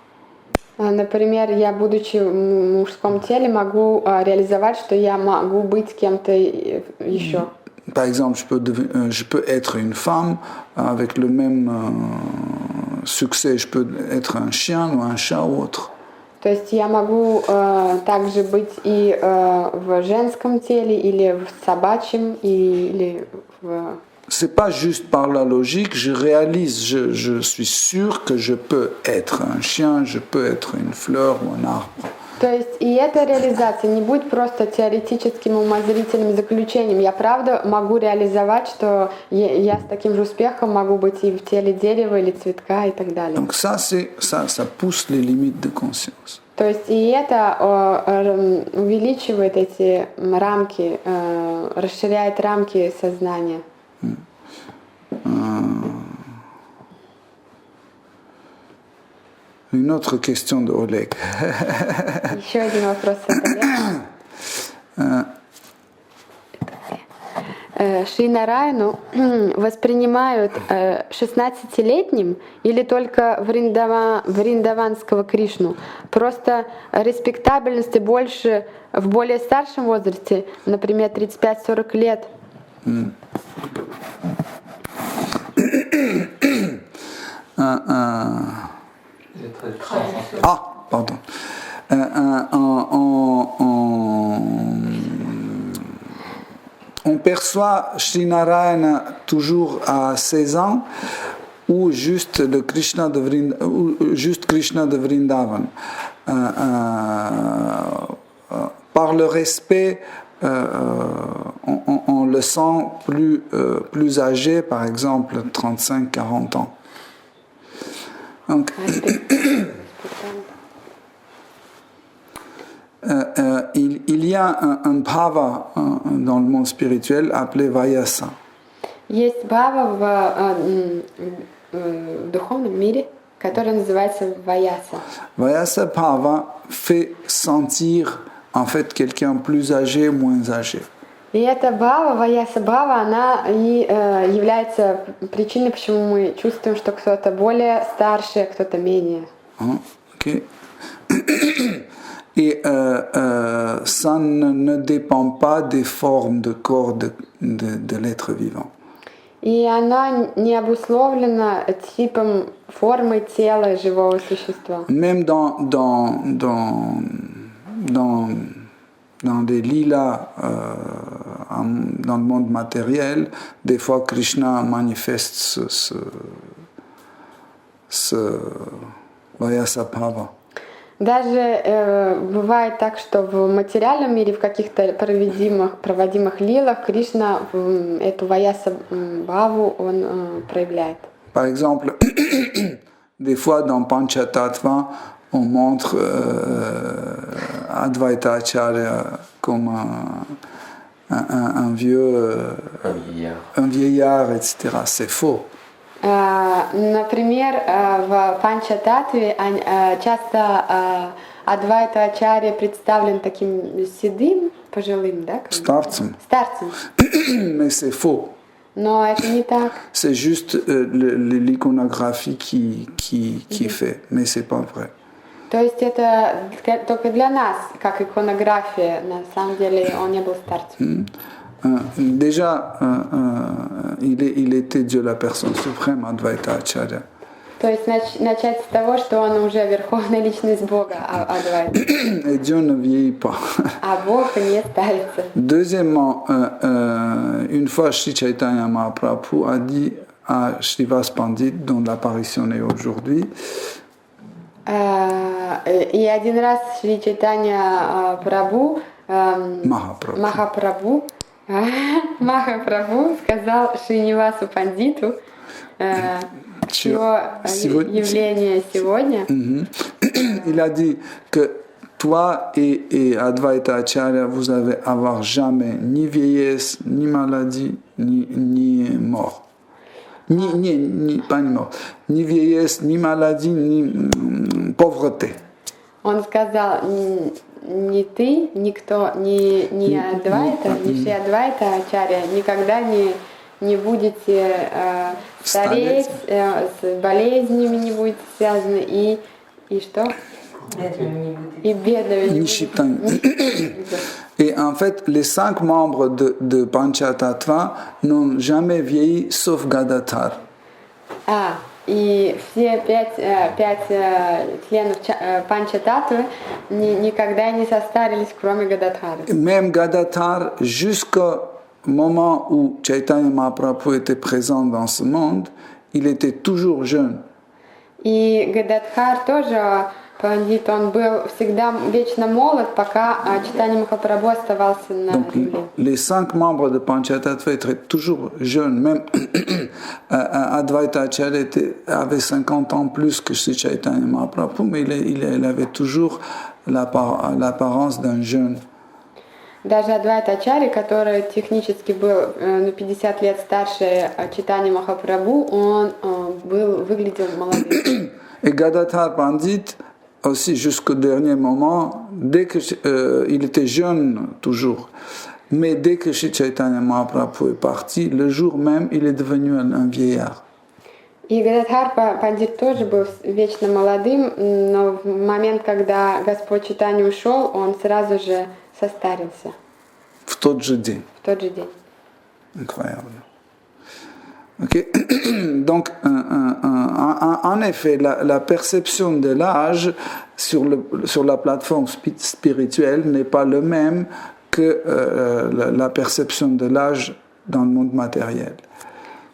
Например, я, будучи в мужском теле, могу реализовать, что я могу быть кем-то еще. Par exemple, je peux être une femme avec le même succès. Je peux être un chien ou un chat ou autre. То есть я могу также быть и в женском теле, или в собачьем, или в... C'est pas juste par la logique, je réalise, je suis sûr que je peux être un chien, je peux être une fleur ou un arbre. То есть и эта реализация не будет просто теоретическим умозрительным заключением. Я правда могу реализовать, что я с таким же успехом могу быть и в теле дерева или цветка и так далее. Donc ça pousse les limites de conscience. То есть и это увеличивает эти рамки, расширяет рамки сознания. Une autre question de Oleg. Еще один вопрос от Олега. Шри-Нараяну воспринимают 16-летним или только вриндаванского Кришну? Просто респектабельности больше в более старшем возрасте, например, 35-40 лет? Pardon. On perçoit Sri Narayana toujours à 16 ans ou juste le Krishna de Vrindavan. Par le respect, on le sent plus âgé, par exemple 35-40 ans. Donc, il y a un bhava dans le monde spirituel appelé Vayasa. Есть бхава в духовном мире, который называется Vayasa. Vayasa bhava fait sentir en fait quelqu'un plus âgé, moins âgé. И эта бхава, Ваяса бхава, она и является причиной, почему мы чувствуем, что кто-то более старше, кто-то менее. Okay. Et ça ne dépend pas des formes de corps de l'être vivant. И она не обусловлена типом формы тела живого существа. Même dans des lilas, dans le monde matériel, des fois Krishna manifeste ce Vayasa bhava. Даже бывает так, что в материальном мире, в каких-то проводимых лилах, Кришна эту Ваяса бхаву он проявляет. Par exemple, des fois dans Panchatattva, on montre Advaita Acharya comme un vieux, un vieillard, etc. C'est faux. Например, в Панчататве часто Адвайта Ачарья представлен таким седым, пожилым, да? Старцем. Старцем. Mais c'est faux. Но это не так. C'est juste l'iconographie qui fait, mais c'est pas vrai. То есть это только для нас, как иконография. На самом деле он не был старцем. Déjà, il était Dieu la personne suprême, Advaita Acharya. То есть начать с того, что он уже верховная личность Бога, Адвайта. Et Dieu ne vieillit pas. А Бог не ставится. Deuxièmement, une fois Sri Chaitanya Mahaprabhu a dit à Srivas Pandit, dont l'apparition est aujourd'hui, И один раз Шри Чайтанья Прабху, Mahaprabhu, Махапрабху сказал Шринивасу Пандиту, его явление сегодня. Il a dit que toi et Advaita Acharya, vous allez avoir jamais ni vieillesse, ni maladie, ni mort. Pas ni mort. Ni vieillesse, ni maladie, ni pauvreté. Он сказал, ни ты, никто, ни Адвайта, ни Шри Адвайта Ачарья никогда не будете стареть, с болезнями не будете связаны и что? И бедами не будете. Et en fait, les 5 membres de Panchatattva n'ont jamais vieilli sauf Gadadhar. И все 5 членов Панчататтвы никогда не состарились, кроме Гададхара. Même Gadadhar, jusqu'au moment où Chaitanya Mahaprabhu était présent dans ce monde, il était toujours jeune. И Гададхар тоже, Пандит, он был всегда вечно молод, пока Чайтанья Махапрабху оставался на земле. Les 5 membres de Panchatattva étaient toujours jeunes. Même Advaita Acharya avait 50 ans plus que Sri Chaitanya Mahaprabhu, mais il avait toujours l'apparence d'un jeune. Даже Адвайта Ачарья, который технически был на 50 лет старше Чайтаньи Махапрабху, он выглядел молодым. Et Gadadhar Pandit, aussi jusqu'au dernier moment, dès que il était jeune toujours, mais dès que Sri Chaitanya Mahaprabhu est parti, le jour même, il est devenu un vieillard. И Гададхар Пандит тоже был вечно молодым, но в момент, когда Господь Чайтанья ушел, он сразу же состарился. В тот же день. В тот же день. Incroyable. Ok. Donc, en effet, la perception de l'âge sur la plateforme spirituelle n'est pas le même que la perception de l'âge dans le monde matériel.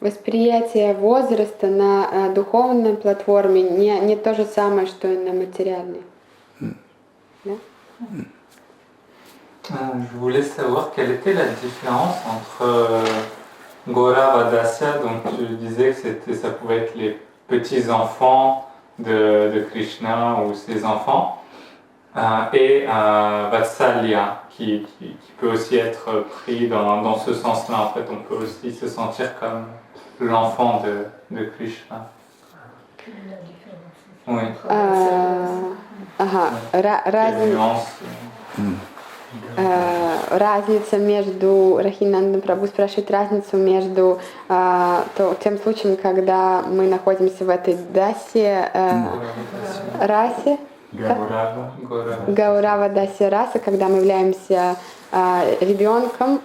Восприятие возраста на духовной платформе не то же самое, что и на материальной. Да? Je voulais savoir quelle était la différence entre Gaurava Dasya, donc tu disais que ça pouvait être les petits-enfants de Krishna ou ses enfants, et Vatsalya, qui peut aussi être pris dans ce sens-là. En fait, on peut aussi se sentir comme l'enfant de Krishna. Oui. Разница между Рахинанда Прабху спрашивает разницу между тем случаем, когда мы находимся в этой дасе расе, Гаурава дасе раса, когда мы являемся ребенком,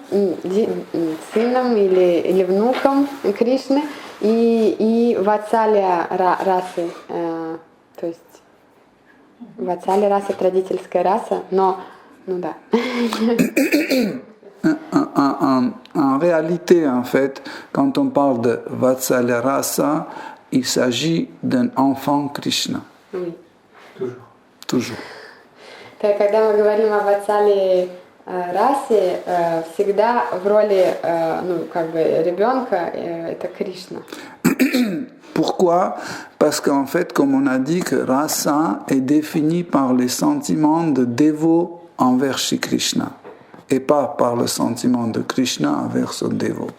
сыном или внуком Кришны, и Ватсалия расы, то есть Ватсалия раса — это родительская раса, но да. En réalité, en fait, quand on parle de Vatsalya Rasa, il s'agit d'un enfant Krishna. Oui. Toujours. Когда мы говорим о Ватсале расе, всегда в роли ребенка это Кришна. Pourquoi? Parce qu'en fait, comme on a dit, que rasa est défini par les sentiments de dévot envers Shri Krishna et pas par le sentiment de Krishna envers son dévot.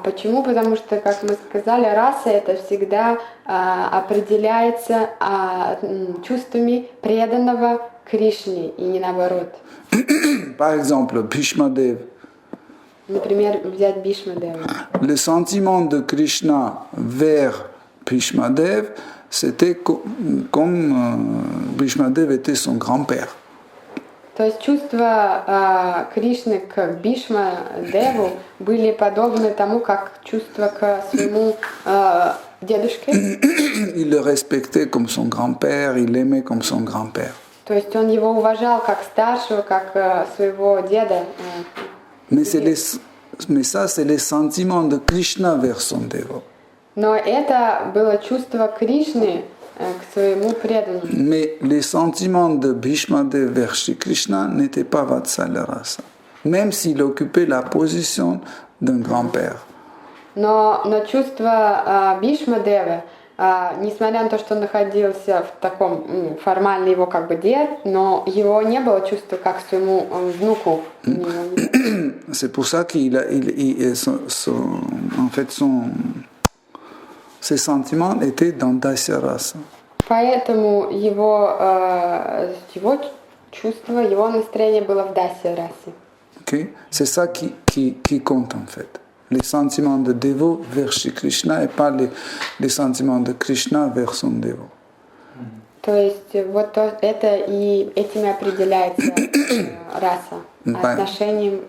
Почему? Потому что, как мы сказали, раса это всегда определяется чувствами преданного Кришне и не наоборот. Par exemple, Bhishma Dev. Например, взять Бхишмадева. Le sentiment de Krishna vers Bhishma Dev, c'était comme Bhishma Dev était son grand-père. То есть чувства Кришны к Бхишма Деву были подобны тому, как чувства к своему дедушкой. Il le respectait comme son grand-père, il l'aimait comme son grand-père. То есть он его уважал как старшего, как своего деда. Mais ça, c'est les sentiments de Krishna vers son dévot. Но это было чувство Кришны к своему преданному. Mais les sentiments de Bhishmadev vers Shri Krishna n'étaient pas Vatsalya Rasa, même s'il occupait la position d'un grand-père. Но чувство Бишмадевы, несмотря на то, что он находился в таком формально его как бы дед, но его не было чувства как к своему внуку. C'est pour ça ses sentiments étaient dans Dasya Rasa. Поэтому его чувство, его настроение было в Дасya расе. Okay? C'est ça qui compte en fait. Les sentiments de dévot vers Shri Krishna et pas les sentiments de Krishna vers son dévot. То есть вот это и этими определяется раса, отношением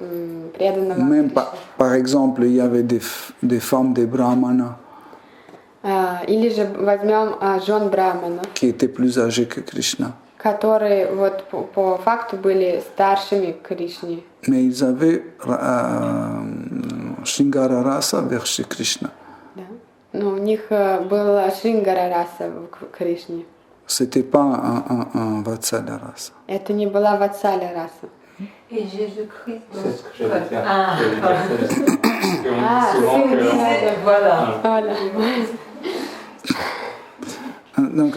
преданного. Même par exemple, il y avait des femmes des brahmanas Или же возьмем жен Брахмана, qui étaient plus âgées que Krishna. которые вот по факту были старшими Кришне. Mais ils avaient Shringara Rasa vers Shri Krishna. Да. Но у них была Шрингара раса в Кришне. C'était pas un Vatsalya Rasa. Это не была Ватсаля раса. Et Jésus-Christ. C'est ce que j'allais dire. Ah, Voilà. voilà. Donc,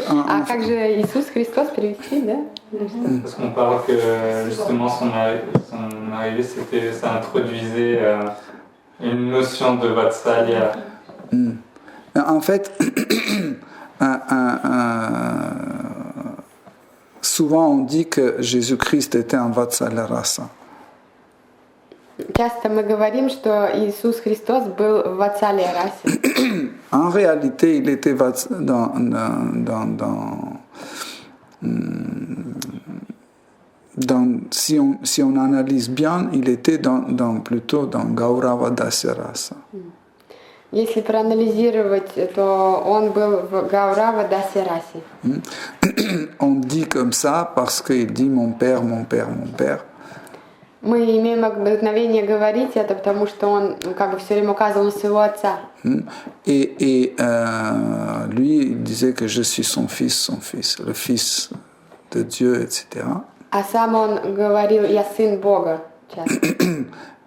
Как же Иисус Христос перевести, да? Parce qu'on parle que justement son arrivée, ça introduisait une notion de Vatsalya. En fait, souvent on dit que Jésus-Christ était un Vatsalya Rasa. Часто мы говорим, что Иисус Христос был в Ватсале расе. En réalité, il était si on analyse bien, il était plutôt dans Gaurava Dasya Rasa. Если проанализировать, то он был в Гаурава Дасya расе. On dit comme ça parce qu'il dit mon père, mon père, mon père. Мы имеем обыкновение говорить это, потому что он как бы все время указывал на своего отца. Et lui, il disait que je suis son fils, le fils de Dieu, etc. А сам он говорил, я сын Бога. Часто.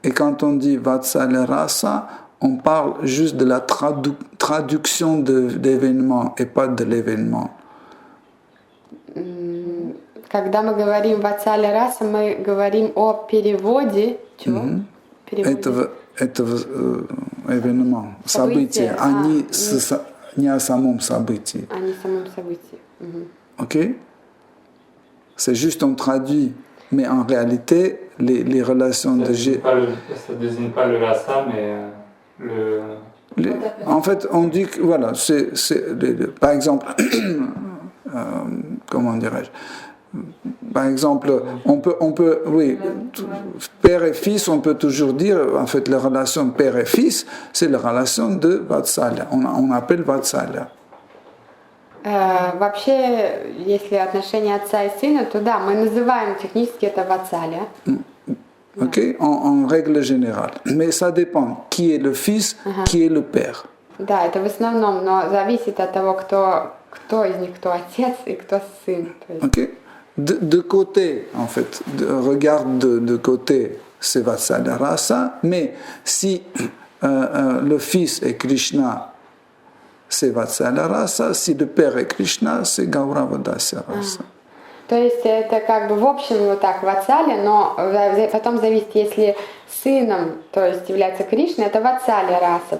Et quand on dit Vatsalya Rasa, on parle juste de la traduction d'événements et pas de l'événement. Когда мы говорим Ватсаля раса, мы говорим о переводе чего? Этого événement, события, а не о самом событии. А не самом событии. Ok? C'est juste on traduit, mais en réalité, les relations de Jésus. Ça désigne pas le rasa, mais En fait, on dit que voilà, par exemple, comment dirais-je? Par exemple, on peut, oui, père et fils, on peut toujours dire, en fait, la relation père et fils, c'est la relation de Vatsalya. On appelle Vatsalya. Вообще, если отношения отца и сына, то да, мы называем технически это Ватсаля. Ok, en règle générale. Mais ça dépend qui est le fils, qui est le père. Да, это в основном, но зависит от того, кто из них, кто отец и кто сын. Ok. De côté, en fait, regarde de côté, c'est Vatsalya Rasa, mais si le fils est Krishna, c'est Vatsalya Rasa, si le père est Krishna, c'est Gaurava Dasya Rasa. То есть это как бы в общем вот так Ватсаля, но потом зависит, если сыном, то есть является Кришна, это Ватсаля раса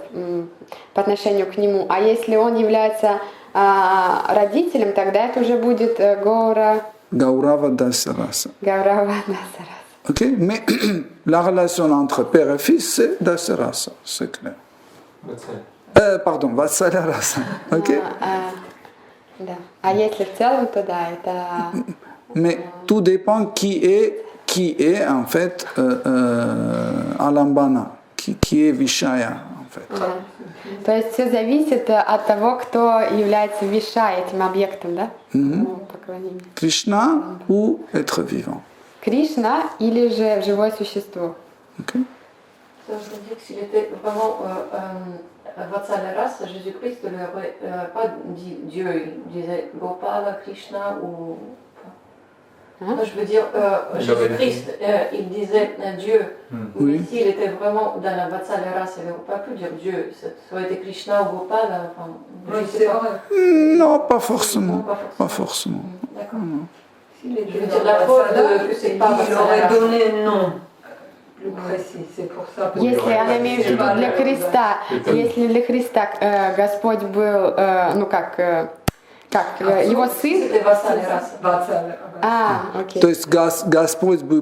по отношению к нему, а если он является родителем, тогда это уже будет Gaurava Dasya Rasa. Gaurava Dasya Rasa. Ok, mais la relation entre père et fils, c'est Dasya Rasa, c'est clair. Pardon, Vatsalya Rasa. Ok. Да. А если в целом, то да, это... Mais tout dépend qui est en fait Alambana, qui est Vishaya en fait. То есть все зависит от того, кто является виша, этим объектом, да? Поклонения. Krishna ou être vivant. Кришна или же живое существо. Okay? Ça veut dire que s'il était vraiment Vatsala race, Jésus-Christ ne lui aurait pas dit Dieu, il disait Gopala, Krishna ou... Hein? Je veux dire, Jésus-Christ, il disait Dieu, mais s'il était vraiment dans la Vatsala race, il n'aurait pas pu dire Dieu, ça aurait été Krishna ou Gopala, enfin, je sais pas. Non, pas forcément. Pas forcément. D'accord. S'il était Je veux dans dire, la preuve que c'est pas il aurait donné un nom plus précis, c'est pour ça. Если я имею в виду для Христа, если для Христа Господь был, ну как его сын. C'était Vatsala race. Окей. То есть Господь бы,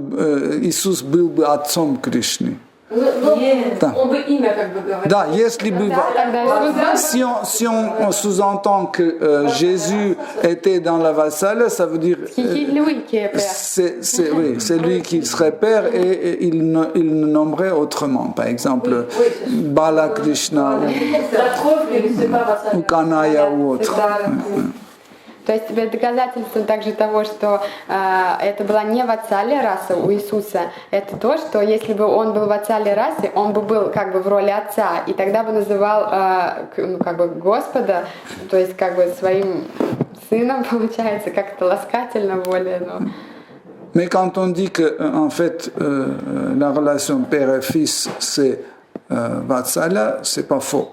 Иисус был бы отцом Кришны. On veut имя как бы говорить. Да, если бы... Si on sous-entend que Jésus était dans la Vatsala, ça veut dire... c'est lui qui serait père et il le nommerait autrement. Par exemple, Bala Krishna ou Kanaya ou autre. То есть доказательство также того, что это была не ватсали раса у Иисуса, это то, что если бы он был ватсали расе, он бы был как бы в роли отца, и тогда бы называл как бы Господа, то есть как бы своим сыном, получается, как-то ласкательно более. Mais quand on dit que en fait la relation père et fils c'est Vatsala, c'est pas faux.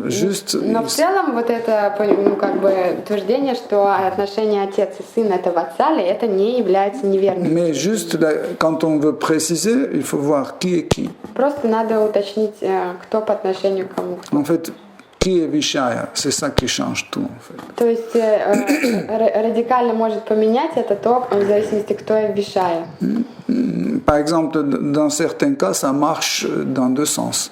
Juste... Но в целом вот это как бы утверждение, что отношения отец и сын это ватсали, это не является неверным. Mais juste quand on veut préciser, il faut voir qui est qui. Просто надо уточнить, кто по отношению к кому. En fait, qui est Vishaya, c'est ça qui change tout en fait. То есть радикально может поменять это то, в зависимости, кто есть Вишая. Par exemple, dans certains cas, ça marche dans deux sens.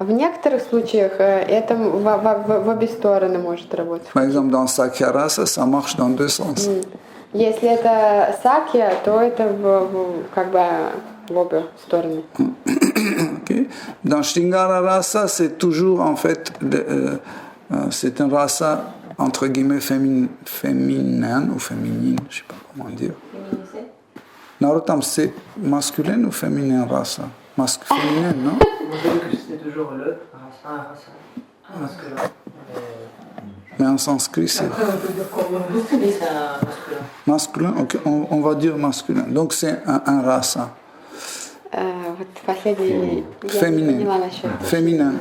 В некоторых случаях это в обе стороны может работать. Par exemple, dans Sakya Rasa, ça marche dans deux sens. Если это сакья, то это как бы в обе стороны. Okay. Dans Shringara Rasa, c'est toujours en fait, c'est un rasa entre guillemets féminin ou féminine, je ne sais pas comment dire. Narottam, c'est masculin ou féminin rasa? Féminin, non? Moi, j'ai vu que c'était toujours le rasa masculin. Mais en sanskrit, c'est masculin. Ok, on va dire masculin. Donc c'est un rasa. Féminin.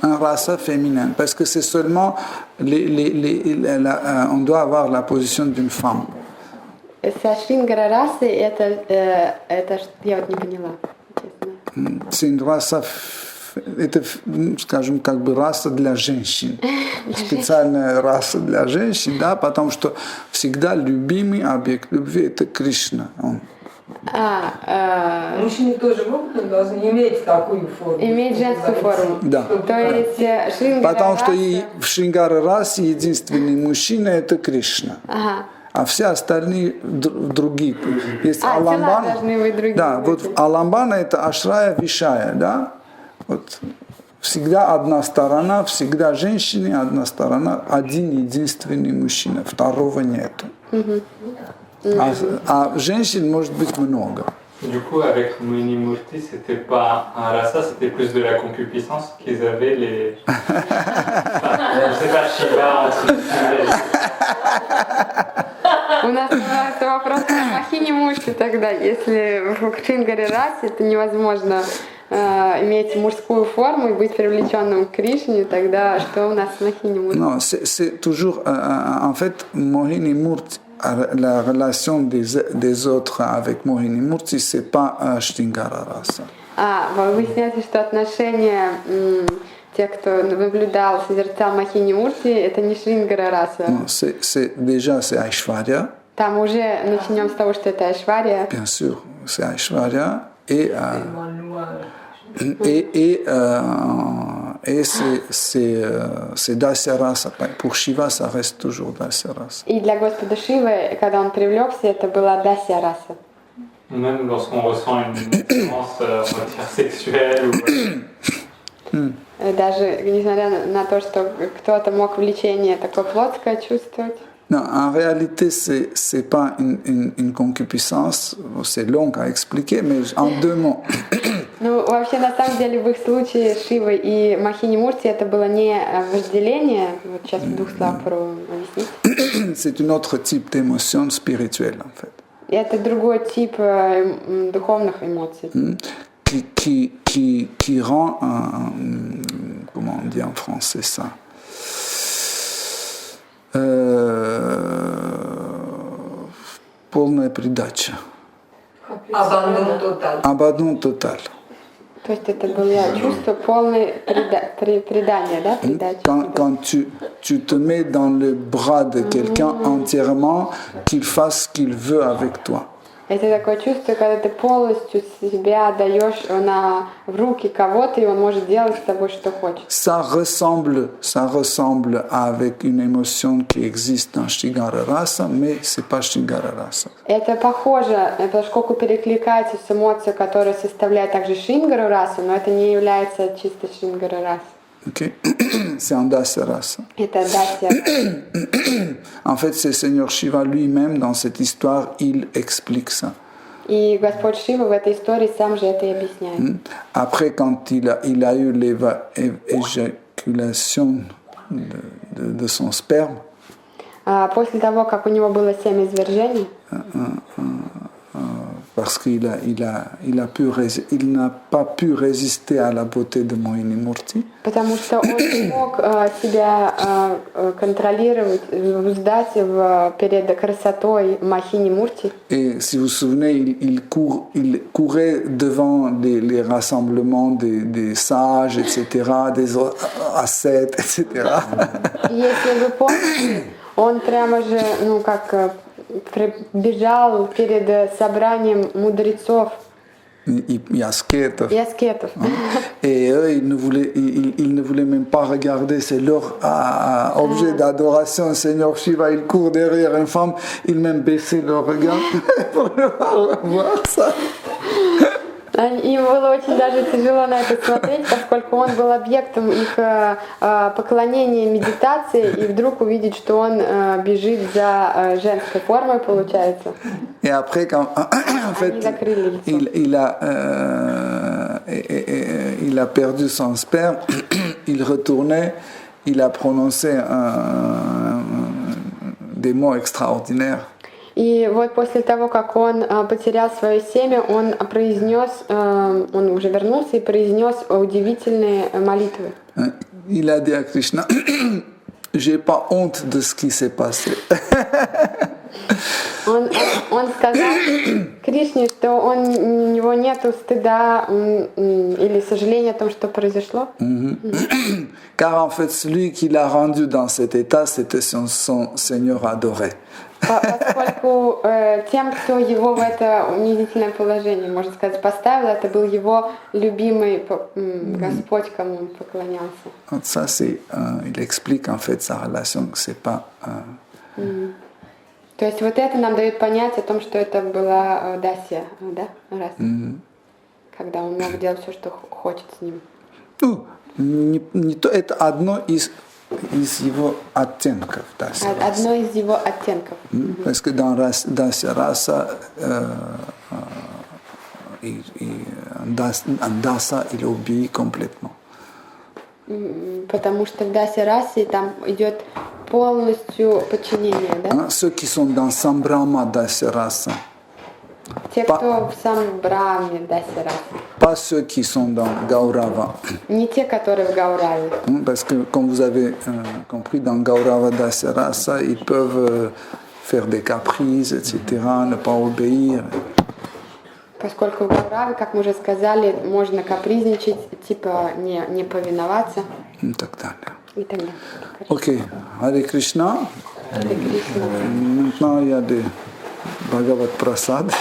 Un rasa féminin. Parce que c'est seulement on doit avoir la position d'une femme. Шрингара расы это я вот не поняла. C'est une rasa, это, скажем, как бы раса для женщин. Специальная раса для женщин, да, потому что всегда любимый объект любви это Кришна. Мужчины тоже могут, но должны иметь такую форму. Иметь женскую форму. Да. То есть Шрингара потому что раса... и в Шрингара расе единственный мужчина это Кришна. Ага. А все остальные другие. Есть тела Аламбан. должны быть другие. Да, вот Аламбана это Ашрая Вишая, да. Вот всегда одна сторона, всегда женщины, одна сторона, один единственный мужчина, второго нету. А женщин может быть много. Du coup, avec Mohini Murti, c'était pas un rasa, c'était plus de la concupiscence qu'ils avaient les. Je sais pas, Shiva, У нас вопрос Махини Мушти тогда. Если в Шрингаре расе это невозможно иметь мужскую форму и быть привлеченным к Кришне, тогда что у нас с Махини Мурти? Non, c'est toujours, en fait, Mohini Murti, la relation des autres avec Mohini Murti, c'est pas Shringara Rasa. Выясняется, что отношения тех, кто наблюдал, созерцал Махини Мурти, это не Шрингара раса. Non, c'est Aishwarya. Там уже начнем с того, что это Айшвария. Bien sûr, c'est Aishwarya. Et c'est Dasya Rasa. Pour Shiva, ça reste toujours Dasya Rasa. И для Господа Шивы, когда он привлекся, это была Дасья раса. Même lorsqu'on ressent une différence, on va dire, sexuelle ou... Даже несмотря на то, что кто-то мог влечение такое плотское чувствовать. Non, en réalité, c'est pas une concupiscence, c'est long à expliquer, mais en 2 mots. Ну, вообще, на самом деле, в их случае Шивы и Махини Мурти это было не вожделение, вот сейчас в 2 словах объяснить. C'est un autre type d'émotion spirituelle, en fait. Это другой тип духовных эмоций. Qui rend, comment on dit en français ça, полная передача. Абандон тотал. То есть это было чувство полной предания, да? Quand tu te mets dans le bras de quelqu'un entièrement, qu'il fasse ce qu'il veut avec toi. Это такое чувство, когда ты полностью себя отдаешь в руки кого-то, и он может делать с тобой, что хочет. Ça ressemble avec une émotion qui existe dans Shringara Rasa, mais c'est pas Shringara Rasa. Это похоже, поскольку перекликается с эмоцией, которая составляет также Шрингару расу, но это не является чисто Шрингара расой. Okay. C'est un Dasya Rasa. Это Дасья. En fait, c'est Seigneur Shiva lui-même, dans cette histoire, il explique ça. И Господь Шива в этой истории сам же это и объясняет. Après, quand il a eu l'éjaculation de son sperme, после того, как у него было 7 извержений, parce qu'il n'a pas pu résister à la beauté de Mohini Murti. Потому что он не мог себя контролировать, сдать перед красотой Махини Мурти. Et si vous vous souvenez, il courait devant les rassemblements des sages, etc., des ascètes, etc. Если вы помните, он прямо же, бежал перед собранием мудрецов и аскетов. Et eux, ils ne voulaient même pas regarder, c'est leur objet d'adoration. Seigneur Shiva, il court derrière une femme, ils même baissaient leur regard pour voir ça. Им было очень даже тяжело на это смотреть, поскольку он был объектом их поклонения, медитации, и вдруг увидеть, что он бежит за женской формой, получается. Et après, quand en fait, il a perdu son sperme, il retournait, il a prononcé des mots extraordinaires. И вот после того, как он потерял свое семя, он уже вернулся и произнес удивительные молитвы. Il a dit à Krishna, j'ai pas honte de ce qui s'est passé. Он сказал Кришне, что у него нет стыда или сожаления о том, что произошло. Car en fait, celui qui l'a rendu dans cet état, c'était son Seigneur adoré. Поскольку тем, кто его в это унизительное положение, можно сказать, поставил, это был его любимый Господь, кому он поклонялся. Donc ça, il explique en fait sa relation, que c'est pas. То есть вот это нам дает понять о том, что это была Дасья, да, раз, когда он мог делать все, что хочет с ним. Ну, не то, это одно из его оттенков. Одно из его оттенков. Parce que dans Dasya Rasa, Dasa, il obéit complètement. Потому что в Дасья Расе там идет полностью подчинение, да? Ceux qui sont dans Sambrahma Dasya Rasa. Те, кто в Самбраме Дасья Раса. Pas ceux qui sont dans Gaurava. Не те, которые в Гаураве. Parce que, comme vous avez compris, dans Gaurava Dasya Rasa, ils peuvent faire des caprices, etc., ne pas obéir. Поскольку в Гаураве, как мы уже сказали, можно капризничать, типа не повиноваться. И так далее. И так далее. Ok, Hare Krishna. Maintenant, il y a des Bhagavad Prasad.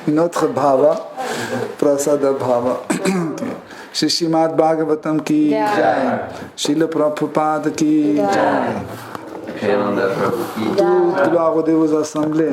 Notre Bhava, Prasada Bhava. Shri Srimad Bhagavatam ki jai. Srila Prabhupada ki jai. Toute gloire aux assemblées.